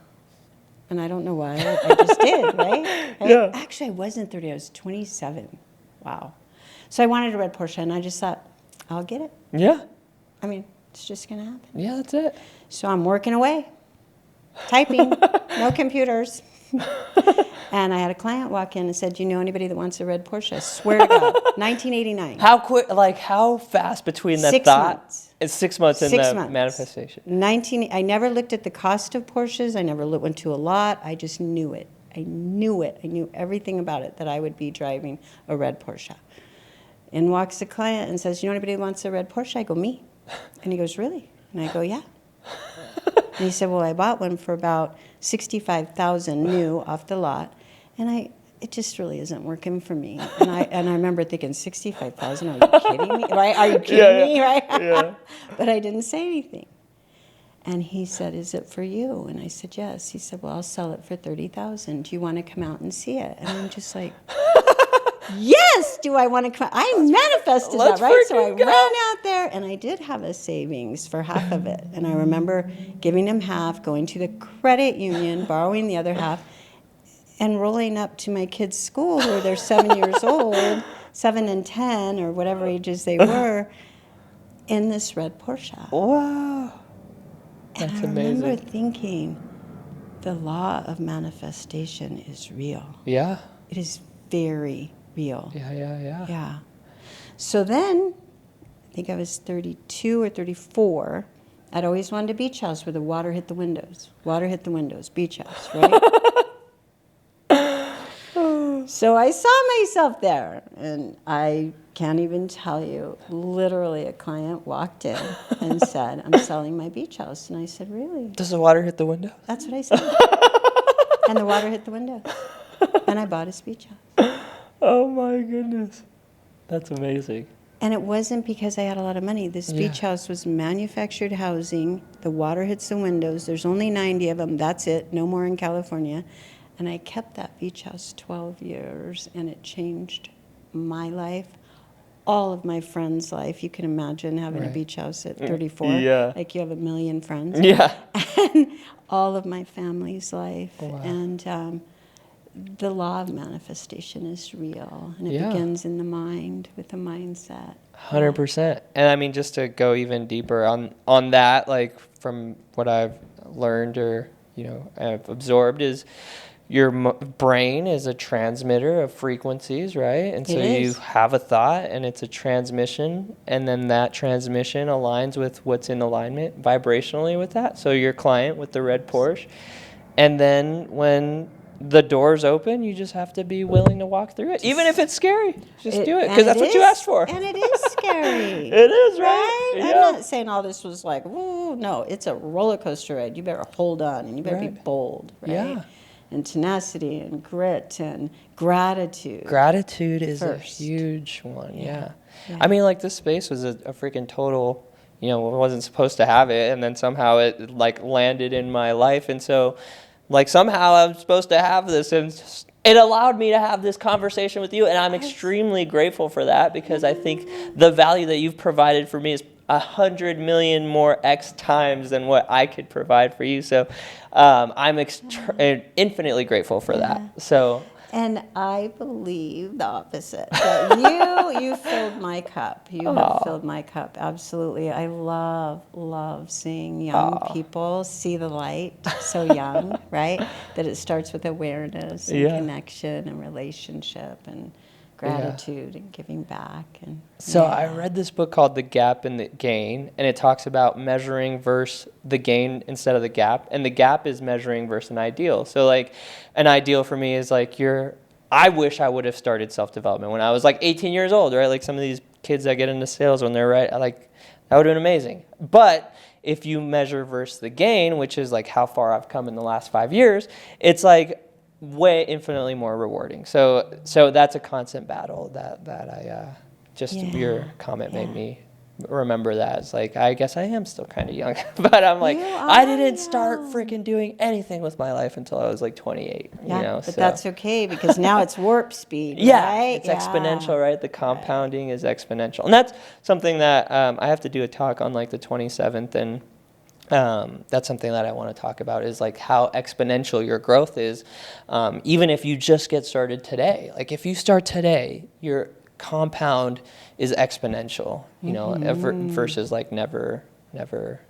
And I don't know why, I just did, right? Yeah. Actually, I wasn't 30, I was 27. Wow. So I wanted a red Porsche, and I just thought, I'll get it. Yeah. I mean, it's just going to happen. Yeah, that's it. So I'm working away, typing, no computers. And I had a client walk in and said, do you know anybody that wants a red Porsche? I swear to God, 1989. How quick, like how fast between that 6 thought? months. It's 6 months in 6 the months. manifestation. I never looked at the cost of Porsches. I never went to a lot. I just knew it. I knew it. I knew everything about it, that I would be driving a red Porsche. In walks a client and says, you know anybody who wants a red Porsche? I go, me. And he goes, really? And I go, yeah. And he said, well, I bought one for about $65,000 new off the lot. And it just really isn't working for me. And I remember thinking, $65,000? Are you kidding me? Right? Are you kidding me? Right? Yeah. But I didn't say anything. And he said, is it for you? And I said, yes. He said, well, I'll sell it for $30,000. Do you want to come out and see it? And I'm just like, yes, do I want to come? I manifested that, right? So I ran out there, and I did have a savings for half of it. And I remember giving him half, going to the credit union, borrowing the other half, and rolling up to my kids' school where they're 7 years old, 7 and 10, or whatever ages they were, in this red Porsche. Wow. That's and I remember amazing. thinking, the law of manifestation is real. Yeah. It is very real. Yeah. Yeah. So then, I think I was 32 or 34. I'd always wanted a beach house where the water hit the windows. Water hit the windows, beach house, right? So I saw myself there, and I can't even tell you, literally a client walked in and said, I'm selling my beach house. And I said, really? Does the water hit the window? That's what I said. And the water hit the window. And I bought his beach house. Oh my goodness. That's amazing. And it wasn't because I had a lot of money. This beach house was manufactured housing. The water hits the windows. There's only 90 of them. That's it. No more in California. And I kept that beach house 12 years, and it changed my life, all of my friends' life. You can imagine having a beach house at 34. Yeah. Like you have a million friends. Yeah. And all of my family's life. Wow. And the law of manifestation is real, and it begins in the mind with the mindset. 100%. And I mean, just to go even deeper on that, like from what I've learned or, I've absorbed is your brain is a transmitter of frequencies, right? And so you have a thought and it's a transmission, and then that transmission aligns with what's in alignment vibrationally with that. So your client with the red Porsche. And then when the doors open, you just have to be willing to walk through it. Even if it's scary, just do it, because that's what you asked for. And it is scary. It is, right? Yeah. I'm not saying all this was like, ooh, no, it's a roller coaster ride. You better hold on, and you better be bold, right? Yeah. And tenacity and grit and gratitude. Gratitude is first. A huge one, yeah. I mean, like, this space was a freaking total, I wasn't supposed to have it, and then somehow it, like, landed in my life, and so, like, somehow I'm supposed to have this, and it allowed me to have this conversation with you, and I'm extremely grateful for that, because I think the value that you've provided for me is 100 million more X times than what I could provide for you. So I'm infinitely grateful for that. So, and I believe the opposite. That you filled my cup. You have filled my cup. Absolutely. I love seeing young people see the light so young, right? That it starts with awareness and connection and relationship and gratitude and giving back. And so I read this book called The Gap and the Gain, and it talks about measuring versus the gain instead of the gap, and the gap is measuring versus an ideal. So like an ideal for me is like I wish I would have started self-development when I was like 18 years old, right? Like some of these kids that get into sales when they're that would have been amazing. But if you measure versus the gain, which is like how far I've come in the last 5 years, it's like way infinitely more rewarding. So that's a constant battle that I your comment made me remember that. It's like, I guess I am still kind of young, but I'm like, I didn't start freaking doing anything with my life until I was like 28. But that's okay, because now it's warp speed. Right? It's exponential, right? The compounding is exponential, and that's something that I have to do a talk on like the 27th, and that's something that I want to talk about, is like how exponential your growth is, even if you just get started today. Like if you start today, your compound is exponential, versus like never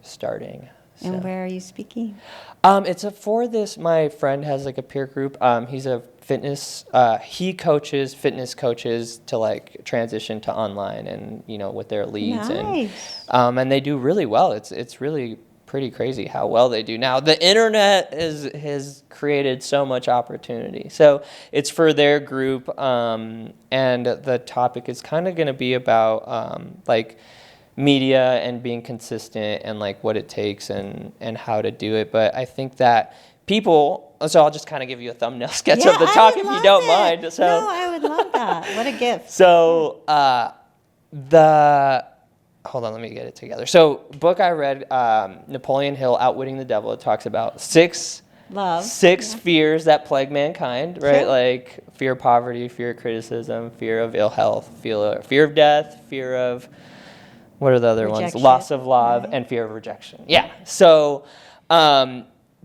starting. So. And where are you speaking? It's for this. My friend has like a peer group. He's a fitness. He coaches fitness coaches to like transition to online, and with their leads, Nice. and they do really well. It's really pretty crazy how well they do now. The internet has created so much opportunity. So it's for their group, and the topic is kind of going to be about like media and being consistent and like what it takes and how to do it. But I think that people, so I'll just kind of give you a thumbnail sketch of the talk if you don't mind. So no, I would love that. What a gift. So hold on, let me get it together. So book I read, Napoleon Hill, Outwitting the Devil. It talks about six fears that plague mankind, right? Sure. Like fear of poverty, fear of criticism, fear of ill health, fear of death, fear of, what are the other ones? Loss of love, and fear of rejection. Yeah. So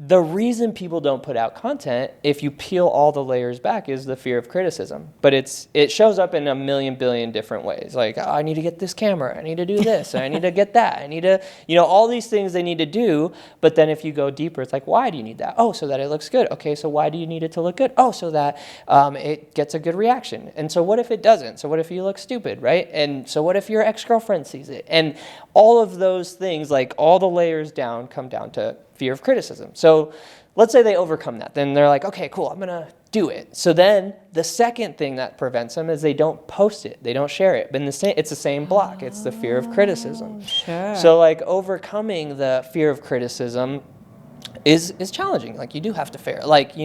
the reason people don't put out content, if you peel all the layers back, is the fear of criticism. But it shows up in a million billion different ways. Like, oh, I need to get this camera. I need to do this. I need to get that. I need to, all these things they need to do. But then if you go deeper, it's like, why do you need that? Oh, so that it looks good. Okay, so why do you need it to look good? Oh, so that it gets a good reaction. And so what if it doesn't? So what if you look stupid, right? And so what if your ex-girlfriend sees it? And all of those things, like all the layers down, come down to fear of criticism. So let's say they overcome that. Then they're like, okay, cool, I'm going to do it. So then the second thing that prevents them is they don't post it. They don't share it. But it's the same block. It's the fear of criticism. Sure. So like overcoming the fear of criticism is challenging. Like you do have to fail. Like,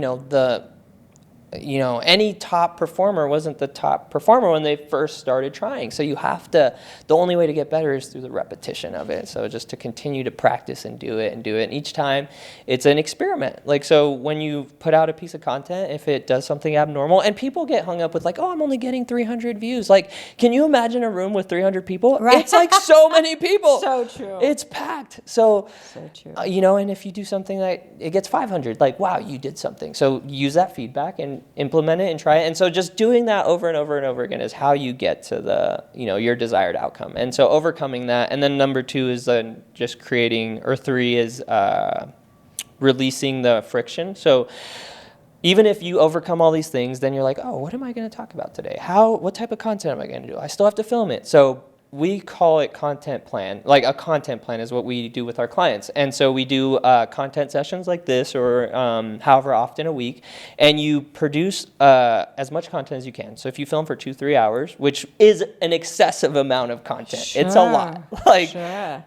any top performer wasn't the top performer when they first started trying. So you have to, the only way to get better is through the repetition of it. So just to continue to practice and do it. And each time it's an experiment. Like, so when you put out a piece of content, if it does something abnormal, and people get hung up with like, oh, I'm only getting 300 views. Like, can you imagine a room with 300 people? Right. It's like so many people. So true. It's packed. So true. And if you do something that it gets 500, like, wow, you did something. So use that feedback and implement it and try it. And so just doing that over and over and over again is how you get to the, your desired outcome. And so overcoming that. And then number 2 is then just creating, or 3 is releasing the friction. So even if you overcome all these things, then you're like, oh, what am I going to talk about today? What type of content am I going to do? I still have to film it. So we call it content plan. Like a content plan is what we do with our clients. And so we do content sessions like this, or however often a week, and you produce as much content as you can. So if you film for 2-3 hours, which is an excessive amount of content, it's a lot.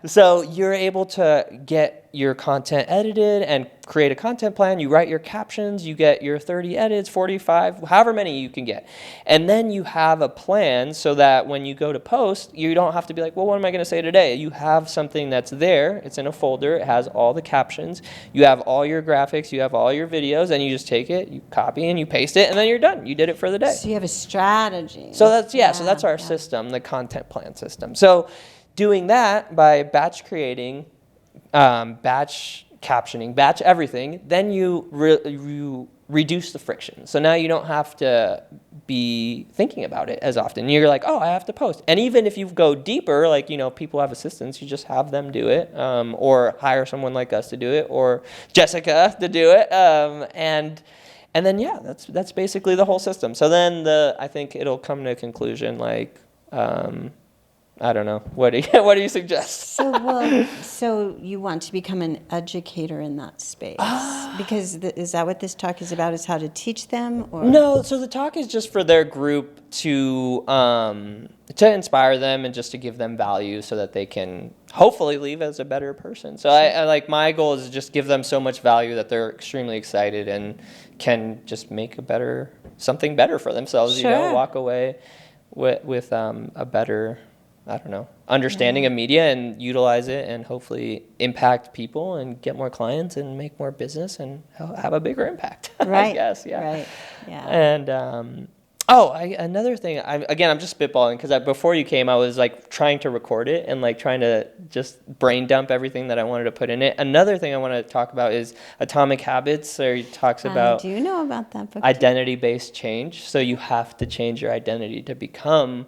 So you're able to get your content edited and create a content plan. You write your captions, you get your 30 edits, 45, however many you can get. And then you have a plan so that when you go to post, you don't have to be like, well, what am I going to say today? You have something that's there. It's in a folder. It has all the captions. You have all your graphics. You have all your videos. And you just take it, you copy, and you paste it, and then you're done. You did it for the day. So you have a strategy. So that's our system, the content plan system. So doing that by batch creating, batch captioning, batch everything, then you reduce the friction. So now you don't have to be thinking about it as often. You're like, oh, I have to post. And even if you go deeper, like, people have assistants, you just have them do it, or hire someone like us to do it, or Jessica to do it. And then, yeah, that's basically the whole system. So then I think it'll come to a conclusion like, I don't know. What do you suggest? So you want to become an educator in that space? Because is that what this talk is about? Is how to teach them? Or? No. So the talk is just for their group to inspire them and just to give them value so that they can hopefully leave as a better person. So I like, my goal is to just give them so much value that they're extremely excited and can just make something better for themselves. Sure. Walk away with a better, I don't know, understanding of media and utilize it and hopefully impact people and get more clients and make more business and have a bigger impact. Right. I guess, yeah. Right. Yeah. And another thing, I'm just spitballing because before you came, I was like trying to record it and like trying to just brain dump everything that I wanted to put in it. Another thing I want to talk about is Atomic Habits, where he talks about do you know about that book? Identity-based change. So you have to change your identity to become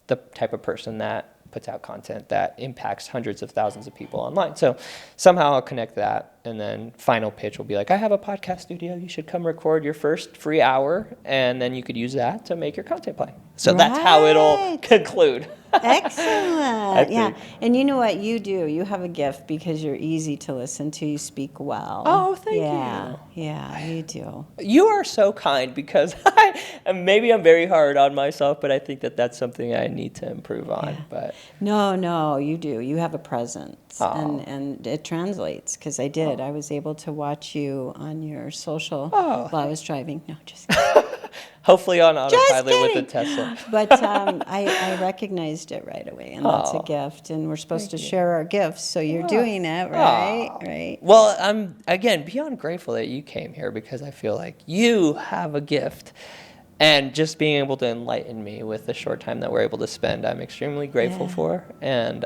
the type of person that puts out content that impacts hundreds of thousands of people online. So somehow I'll connect that, and then final pitch will be like, I have a podcast studio. You should come record your first free hour, and then you could use that to make your content plan. So that's how it'll conclude. Excellent. Yeah. think. And you know what you do? You have a gift because you're easy to listen to. You speak well. Oh, thank you. Yeah, you do. You are so kind, because maybe I'm very hard on myself, but I think that that's something I need to improve on. Yeah. But No, you do. You have a presence, and it translates, because I did. I was able to watch you on your social while I was driving. No, just kidding. hopefully on autopilot with the Tesla. But I recognized it right away, and that's a gift, and we're supposed to share our gifts, so you're doing it, right? Right. Well, I'm, again, beyond grateful that you came here, because I feel like you have a gift. And just being able to enlighten me with the short time that we're able to spend, I'm extremely grateful for. And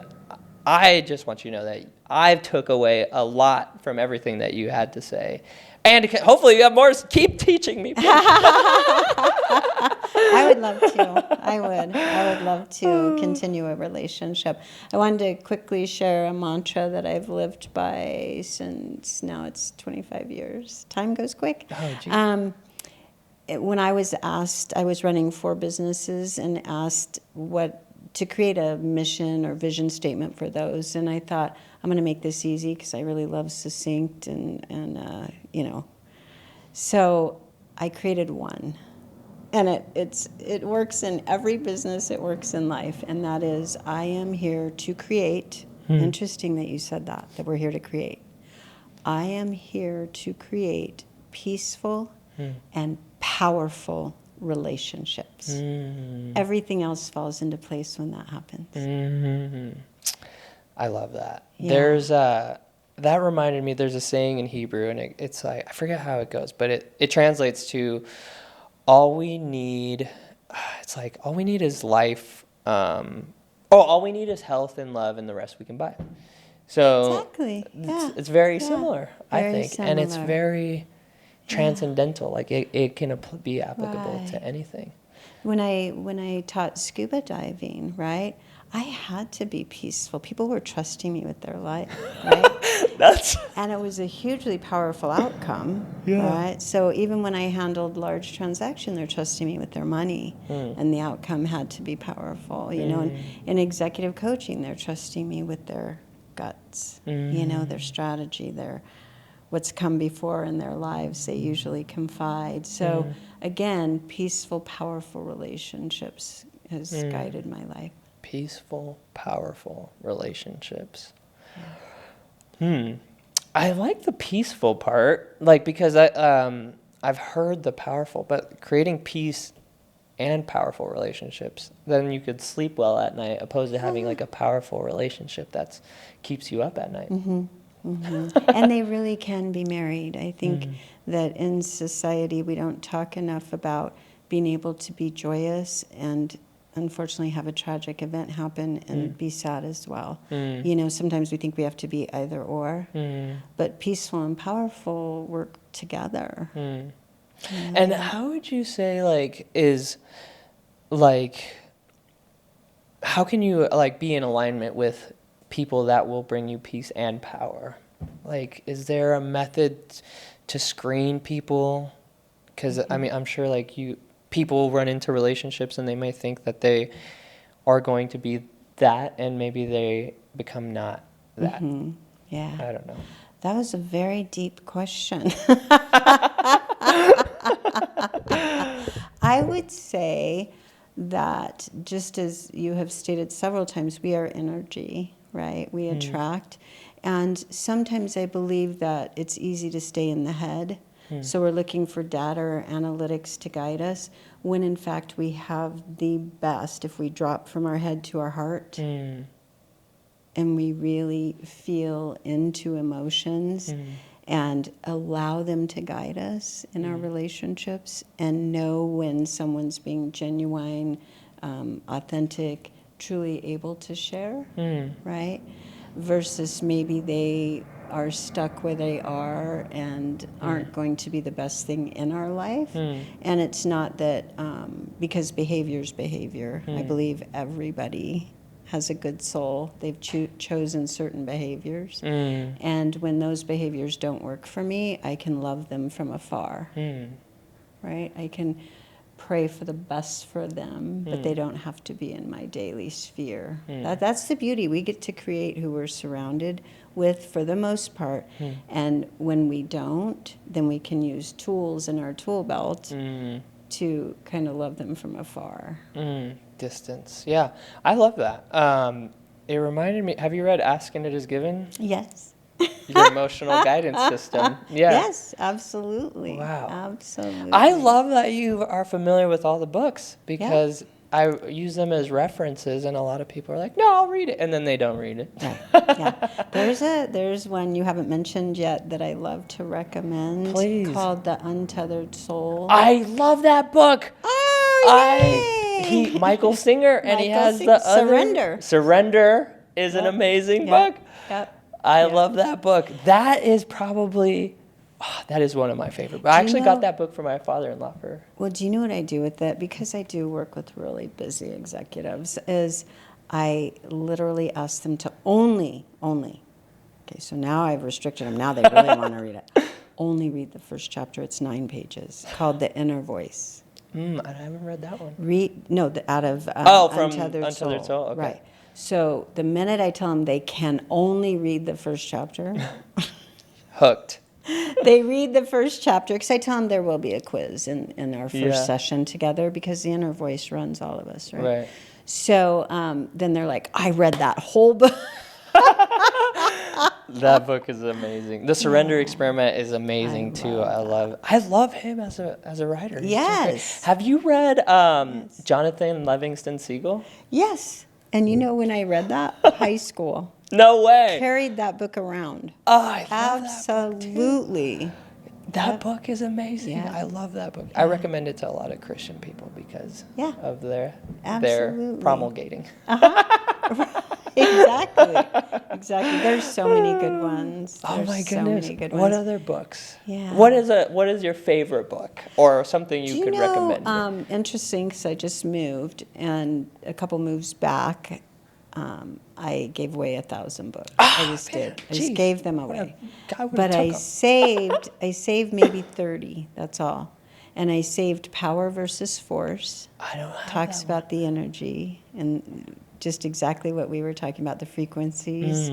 I just want you to know that I took away a lot from everything that you had to say. And hopefully you have more. Keep teaching me. I would love to. I would love to continue a relationship. I wanted to quickly share a mantra that I've lived by since now it's 25 years. Time goes quick. Oh, geez. When I was asked, I was running 4 businesses and asked to create a mission or vision statement for those. And I thought, I'm going to make this easy, because I really love succinct and So I created one. And it works in every business, it works in life. And that is, I am here to create. Interesting that you said that we're here to create. I am here to create peaceful and powerful relationships. Everything else falls into place when that happens. I love that. Yeah. There's that reminded me, there's a saying in Hebrew, and it's like, I forget how it goes, but it translates to, all we need is life. All we need is health and love, and the rest we can buy. So Exactly. Yeah. it's very similar, I Very think. And it's similar. very transcendental. Like it can be applicable to anything. When I taught scuba diving, right, I had to be peaceful. People were trusting me with their life, right? And it was a hugely powerful outcome, right? So even when I handled large transactions, they're trusting me with their money, and the outcome had to be powerful. You know, and in executive coaching, they're trusting me with their guts, their strategy, what's come before in their lives. They usually confide. So again, peaceful, powerful relationships has guided my life. Peaceful, powerful relationships. I like the peaceful part, because I've heard the powerful, but creating peace and powerful relationships, then you could sleep well at night, opposed to having like a powerful relationship that keeps you up at night. And they really can be married. I think that in society we don't talk enough about being able to be joyous and unfortunately have a tragic event happen and be sad as well. Sometimes we think we have to be either or, but peaceful and powerful work together. And how would you say, how can you be in alignment with people that will bring you peace and power? Is there a method to screen people? Because I'm sure people run into relationships and they may think that they are going to be that, and maybe they become not that. Yeah. I don't know. That was a very deep question. I would say that, just as you have stated several times, we are energy, right? We attract. And sometimes I believe that it's easy to stay in the head. So we're looking for data or analytics to guide us, when in fact we have the best if we drop from our head to our heart and we really feel into emotions and allow them to guide us in our relationships, and know when someone's being genuine, authentic, truly able to share, right? Versus maybe they are stuck where they are and aren't going to be the best thing in our life. And it's not that, because behavior is behavior. I believe everybody has a good soul. They've chosen certain behaviors. And when those behaviors don't work for me, I can love them from afar. Right? I can pray for the best for them, but they don't have to be in my daily sphere. That's the beauty. We get to create who we're surrounded with for the most part. And when we don't, then we can use tools in our tool belt to kind of love them from afar. Distance. Yeah, I love that. It reminded me, have you read Ask and It Is Given? Yes. Your emotional guidance system. Yeah. Yes, absolutely. Wow. Absolutely. I love that you are familiar with all the books because I use them as references, and a lot of people are like, no, I'll read it, and then they don't read it. Yeah. There's one you haven't mentioned yet that I love to recommend. Please. Called The Untethered Soul. I love that book. Oh, yay! Michael Singer, and he Michael has Singer. the other Surrender. Surrender is an amazing book. I love that book. That is probably, that is one of my favorite. I actually got that book for my father-in-law for. Well, do you know what I do with it? Because I do work with really busy executives, is I literally ask them to only, okay, so now I've restricted them. Now they really want to read it. Only read the first chapter. It's 9 pages, called The Inner Voice. I haven't read that one. Out of from Untethered Soul. Okay. Right. So the minute I tell them they can only read the first chapter, Hooked. they read the first chapter, because I tell them there will be a quiz in our first session together, because the inner voice runs all of us, right? Right. So then they're like, I read that whole book. That book is amazing. The Surrender Experiment is amazing too. I love him as a writer. He's so great. Have you read Jonathan Livingston Seagull? Yes. And you know, when I read that, high school. No way. Carried that book around. Oh, I love Absolutely. That book is amazing. Yeah. I love that book. I recommend it to a lot of Christian people because of their promulgating. Exactly. There's so many good ones. Oh my goodness. So many good ones. What other books? Yeah. What is your favorite book or something you could recommend? Interesting, because I just moved, and a couple moves back, I gave away 1,000 books. I just did. I just gave them away. But I saved maybe 30. That's all. And I saved Power versus Force. I don't have Talks about the energy and just exactly what we were talking about, the frequencies.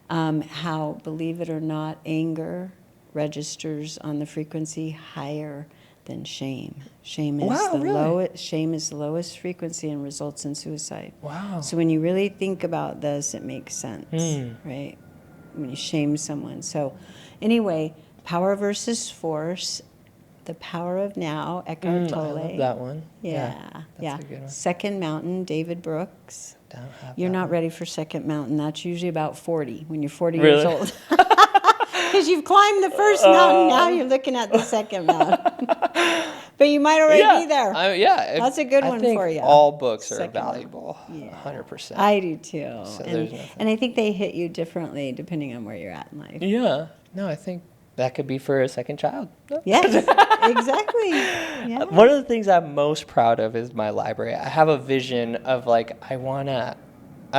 How, believe it or not, anger registers on the frequency higher than shame. Shame is the lowest frequency and results in suicide. Wow. So when you really think about this, it makes sense, right? When you shame someone. So anyway, Power versus Force, The Power of Now, Eckhart Tolle. I love that one. Yeah. That's a good one. Second Mountain, David Brooks. You're not ready for Second Mountain. That's usually about 40, when you're 40 years old. Because you've climbed the first mountain, now you're looking at the second mountain. But you might already be there. That's a good one for you. All books are valuable, 100%. I do too. So and I think they hit you differently depending on where you're at in life. Yeah. No, I think that could be for a second child. Yes, exactly. Yeah. One of the things I'm most proud of is my library. I have a vision of I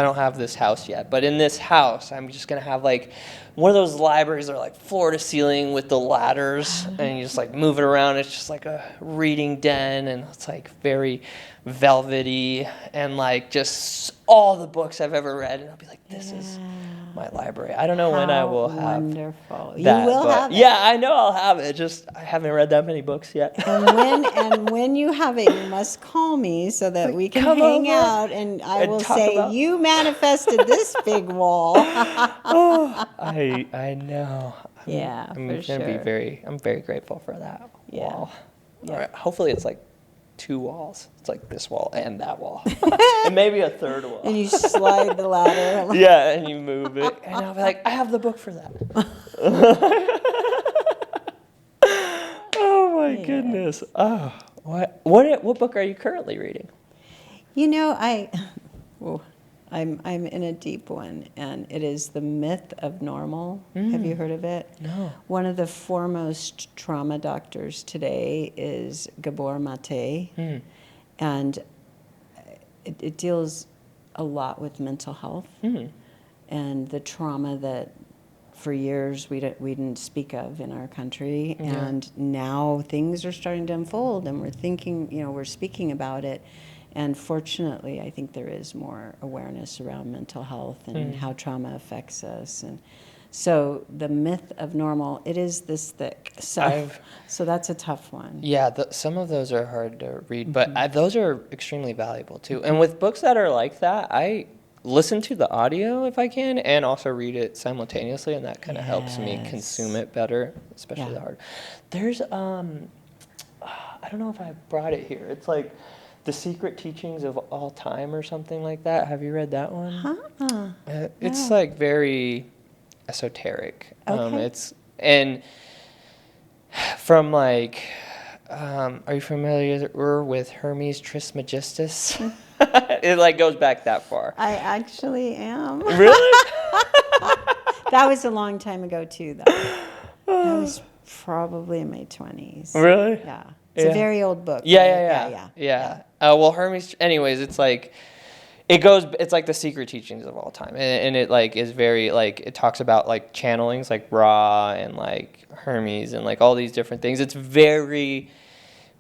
don't have this house yet, but in this house, I'm just going to have one of those libraries that are floor to ceiling with the ladders, and you just move it around. It's just like a reading den, and it's very velvety, and just all the books I've ever read, and I'll be like, this is my library. I don't know when I will have wonderful. that. You will have it. Yeah, I know I'll have it. Just I haven't read that many books yet. And when you have it, you must call me so that we can hang out, and I will say, you manifested this big wall. I know. I'm very grateful for that wall. Yeah. Right, hopefully it's 2 walls. It's this wall and that wall. And maybe a third wall. And you slide the ladder. Yeah, and you move it. And I'll be I have the book for that. Oh my goodness. Oh, what book are you currently reading? You know, I'm in a deep one, and it is the myth of normal. Have you heard of it? No. One of the foremost trauma doctors today is Gabor Mate, and it deals a lot with mental health and the trauma that for years we didn't speak of in our country, and now things are starting to unfold, and we're thinking, we're speaking about it, and fortunately, I think there is more awareness around mental health and how trauma affects us, and so the myth of normal, it is this thick, so that's a tough one. Yeah, some of those are hard to read, but those are extremely valuable too. And with books that are like that, I listen to the audio if I can, and also read it simultaneously, and that kind of helps me consume it better, especially the hard. There's I don't know if I brought it here. It's like The Secret Teachings of All Time or something like that. Have you read that one? It's like very esoteric. Okay. It's and from like are you familiar with Hermes Trismegistus? It like goes back that far. I actually am. Really? That was a long time ago too, though. That was probably in my 20s. Really? Yeah. It's a very old book. Yeah. Well, Hermes. Anyways, it's like it's like The Secret Teachings of All Time, and it like is very like it talks about like channelings, like Ra and like Hermes and like all these different things. It's very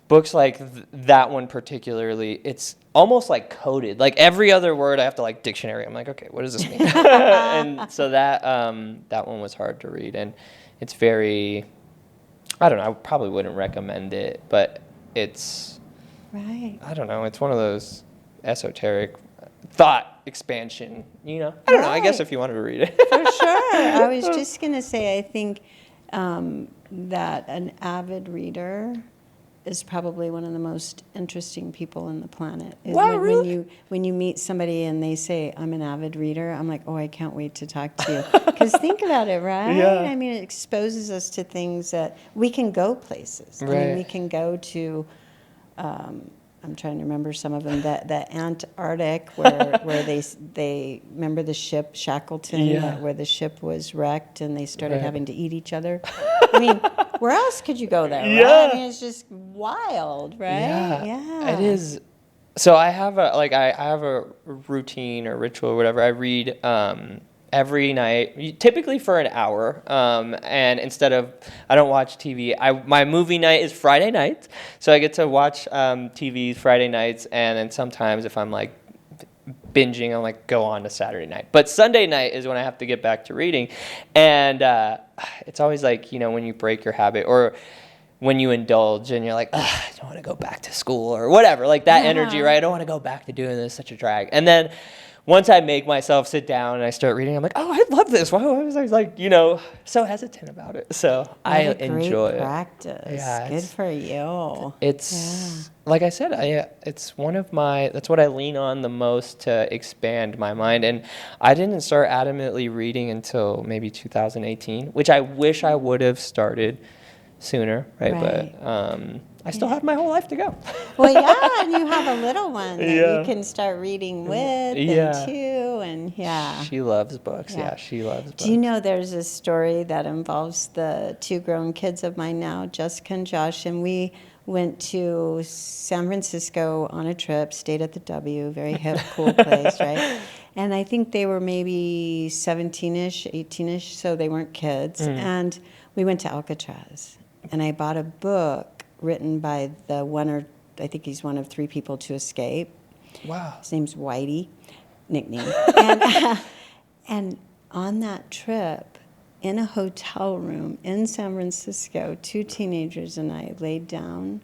books like that one particularly. It's almost like coded. Like every other word, I have to like dictionary. I'm like, okay, what does this mean? And so that one was hard to read, and it's very. I don't know. I probably wouldn't recommend it, but it's. Right. I don't know. It's one of those esoteric thought expansion. I don't know. I guess if you wanted to read it. For sure. I was just gonna say, I think that an avid reader is probably one of the most interesting people on the planet. Wow, really? When you meet somebody and they say, I'm an avid reader, I'm like, oh, I can't wait to talk to you. Because think about it, right? Yeah. I mean, it exposes us to things that we can go places. Right. I mean, we can go to, I'm trying to remember some of them, the Antarctic, where they remember the ship Shackleton, where the ship was wrecked and they started having to eat each other. I mean, where else could you go there? Right? Yeah. I mean, it's just wild, right? Yeah. It is. So I have a routine or ritual or whatever. I read every night, typically for an hour. And I don't watch TV. My movie night is Friday night, so I get to watch TV Friday nights, and then sometimes if I'm like binging, I'll like go on to Saturday night. But Sunday night is when I have to get back to reading, and it's always like when you break your habit or when you indulge and you're like, I don't want to go back to school or whatever, like that energy, right? I don't want to go back to doing this, such a drag. And then once I make myself sit down and I start reading, I'm like, oh, I love this. Why was I like, so hesitant about it? So I enjoy it. Practice. Yeah, good for you. It's like I said, it's one of that's what I lean on the most to expand my mind. And I didn't start adamantly reading until maybe 2018, which I wish I would have started sooner, right? But I still have my whole life to go. Well, yeah, and you have a little one that you can start reading with and to, and She loves books. Yeah, she loves books. Do you know there's a story that involves the two grown kids of mine now, Jessica and Josh, and we went to San Francisco on a trip, stayed at the W, very hip, cool place, right? And I think they were maybe 17-ish, 18-ish, so they weren't kids. And we went to Alcatraz, and I bought a book written by I think he's one of three people to escape. Wow. His name's Whitey, nickname. And on that trip, in a hotel room in San Francisco, two teenagers and I laid down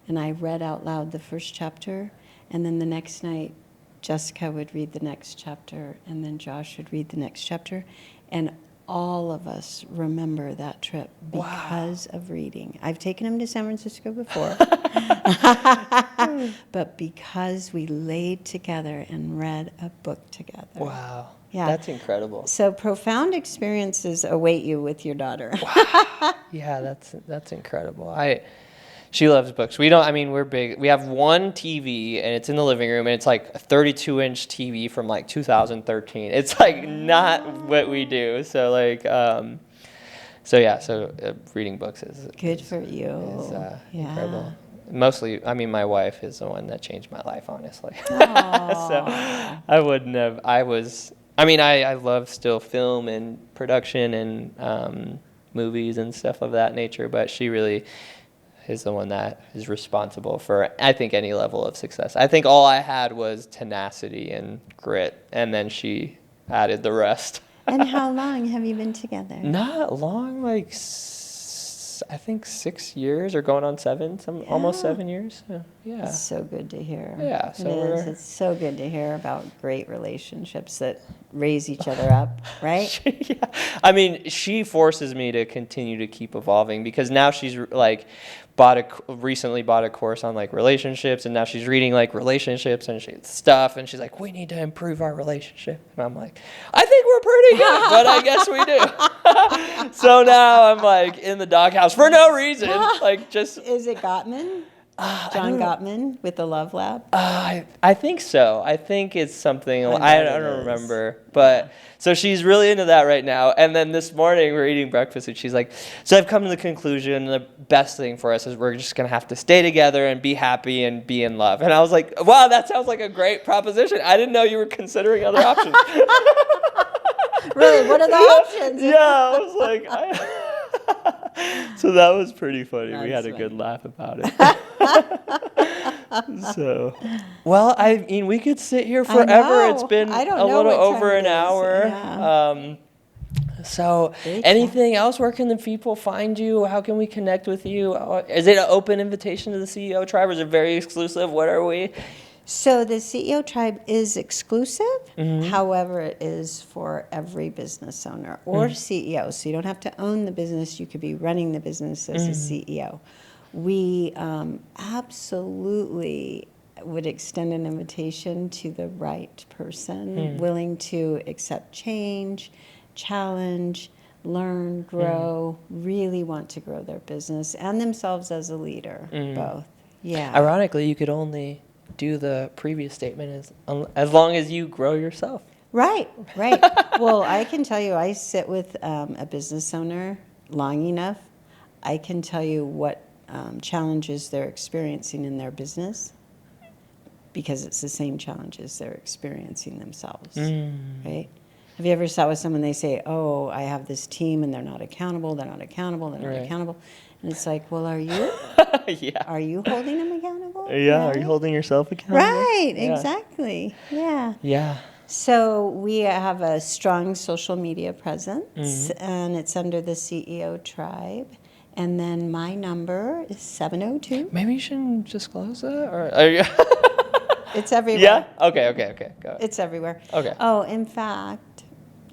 and I read out loud the first chapter, and then the next night, Jessica would read the next chapter, and then Josh would read the next chapter, and all of us remember that trip because of reading. I've taken him to San Francisco before, but because we laid together and read a book together. Wow. Yeah. That's incredible. So profound experiences await you with your daughter. Yeah, that's incredible. She loves books. We're big. We have one TV and it's in the living room and it's like a 32-inch TV from like 2013. It's like not what we do. So like, reading books is Good for you. Yeah. incredible. Mostly, my wife is the one that changed my life, honestly. So I wouldn't have, I love still film and production and movies and stuff of that nature, but she really is the one that is responsible for, I think, any level of success. I think all I had was tenacity and grit, and then she added the rest. And how long have you been together? Not long, like I think 6 years or going on 7, almost 7 years. Yeah. It's so good to hear. Yeah, so It's so good to hear about great relationships that raise each other up, right? Yeah. She forces me to continue to keep evolving because now she's like recently bought a course on like relationships, and now she's reading like relationships and stuff, and she's like, we need to improve our relationship. And I'm like, I think we're pretty good, but I guess we do. So now I'm like in the doghouse for no reason. Like just. Is it Gottman? John Gottman with the Love Lab? I think so. I think it's something, I don't remember. Yeah. But, so she's really into that right now. And then this morning we're eating breakfast and she's like, so I've come to the conclusion the best thing for us is we're just going to have to stay together and be happy and be in love. And I was like, wow, that sounds like a great proposition. I didn't know you were considering other options. Really? What are the options? Yeah, I was like, so that was pretty funny. We had a good laugh about it. So, well, we could sit here forever. It's been a little over an hour. Yeah. So, anything else? Where can the people find you? How can we connect with you? Is it an open invitation to the CEO Tribe, or is it very exclusive? What are we? So the CEO Tribe is exclusive. Mm-hmm. However, it is for every business owner or CEO. So you don't have to own the business. You could be running the business as a CEO. We absolutely would extend an invitation to the right person, willing to accept change, challenge, learn, grow, really want to grow their business and themselves as a leader, both. Yeah. Ironically, you could only do the previous statement as long as you grow yourself. Right. Well, I can tell you, I sit with a business owner long enough. I can tell you what challenges they're experiencing in their business, because it's the same challenges they're experiencing themselves, right? Have you ever sat with someone, they say, oh, I have this team and they're not accountable. And it's like, well, are you? Yeah. Are you holding them accountable? Yeah, right? Are you holding yourself accountable? Right, yeah. Exactly. Yeah. Yeah. So we have a strong social media presence, and it's under the CEO Tribe. And then my number is 702. Maybe you shouldn't disclose that? Or are you It's everywhere. Yeah? Okay. Go ahead. It's everywhere. Okay. Oh, in fact,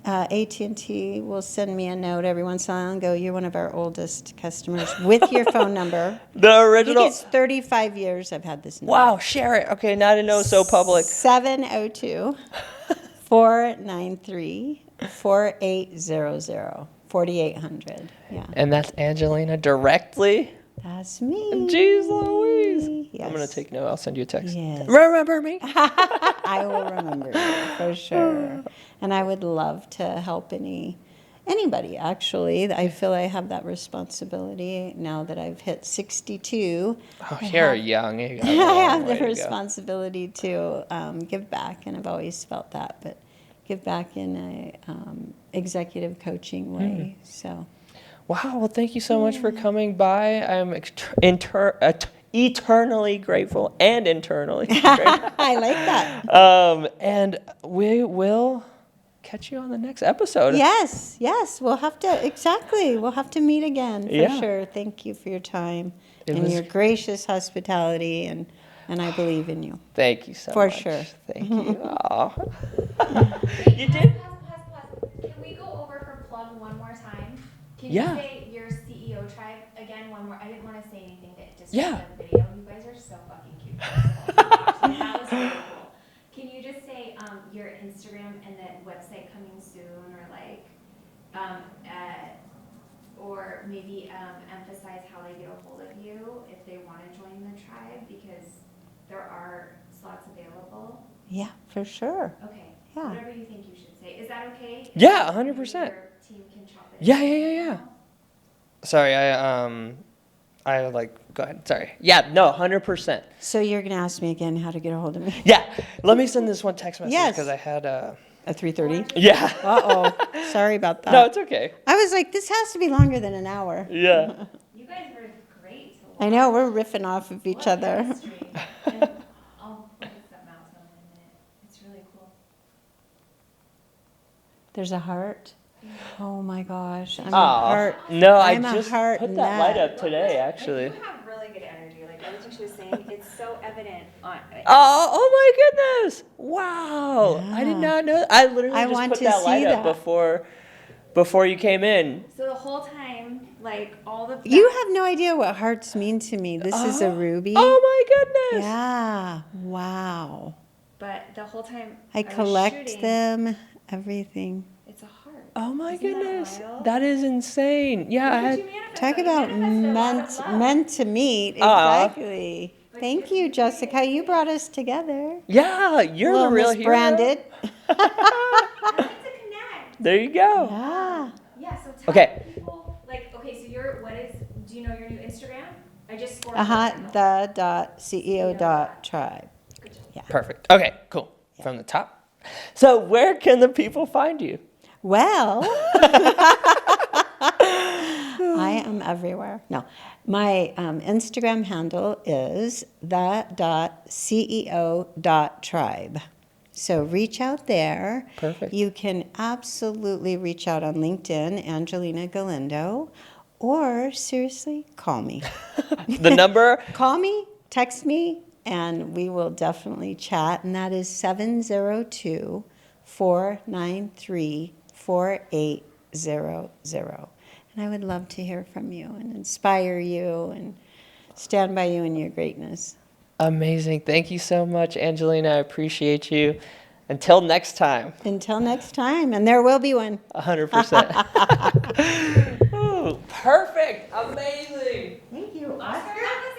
AT&T will send me a note every once in a while and go, you're one of our oldest customers, with your phone number. The original. I think it's 35 years I've had this number. Wow, share it. Okay, now I know it's so public. 702-493-4800. 4800. Yeah. And that's Angelina directly? That's me. Jeez Louise. Yes. I'm going to take note. I'll send you a text. Yes. Remember me? I will remember you, for sure. And I would love to help anybody, actually. I feel I have that responsibility now that I've hit 62. Oh, you're young. You got a I long have way the to go. responsibility to give back, and I've always felt that, but give back in a executive coaching way. So. Wow, well, thank you so much for coming by. I'm eternally grateful and internally grateful. I like that. And we will catch you on the next episode. Yes. We'll have to meet again, for sure. Thank you for your time and your gracious hospitality, and I believe in you. Thank you so much. For sure. Thank you. You did? Can we go over her plug one more time? Can Yeah. you say your CEO Tribe again one more? I didn't want to say anything that disrupted the video. You guys are so fucking cute. That was really cool. Can you just say your Instagram and the website coming soon, or like or maybe emphasize how they get a hold of you if they want to join the tribe, because there are slots available. Yeah, for sure. Okay. Yeah. Whatever you think you should say. Is that okay? Yeah, Maybe 100%. Your team can chop it. Yeah. Sorry, go ahead. Sorry. Yeah, no, 100%. So you're going to ask me again how to get a hold of me? Yeah, let me send this one text message Yes. because I had At 3:30? Yeah. Uh-oh. Sorry about that. No, it's okay. I was like, this has to be longer than an hour. Yeah. You guys were great to watch. I know, we're riffing off of each What other. chemistry. And I'll put some mouse on it in a minute. It's really cool. There's a heart. Oh my gosh. I'm a Aw. heart. No, I'm I a just heart put that light nut. up today, actually. You have really good energy. Like everything she was saying, it's so evident on. Oh my goodness! Wow, I did Yeah. not know. I literally I just want put to that light see up that. before you came in. So the whole time, like all the. You have no idea what hearts mean to me. This is a ruby. Oh my goodness! Yeah. Wow. But the whole time I was collect shooting, them, everything. It's a heart. Oh my Isn't that goodness, wild? that is insane. Yeah, I Look at had. you manifest Talk that. You about manifested a lot of love. meant to meet. Aw. Exactly. Thank you, Jessica. You brought us together. Yeah, you're Well, the real Miss hero. Branded. That's to connect. There you go. Yeah. Yeah, so tell Okay. people, like, okay, so do you know your new Instagram? I just scored. The.ceo.tribe. Yeah. Perfect. Okay, cool. From the top. So, where can the people find you? Well, I am everywhere. No, my Instagram handle is the.ceo.tribe. So reach out there. Perfect. You can absolutely reach out on LinkedIn, Angelina Galindo, or seriously, call me. The number? Call me, text me, and we will definitely chat. And that is 702-493-4800. And I would love to hear from you and inspire you and stand by you in your greatness. Amazing. Thank you so much, Angelina. I appreciate you. Until next time. Until next time, and there will be one. 100%. Ooh, perfect. Amazing. Thank you. Oscar?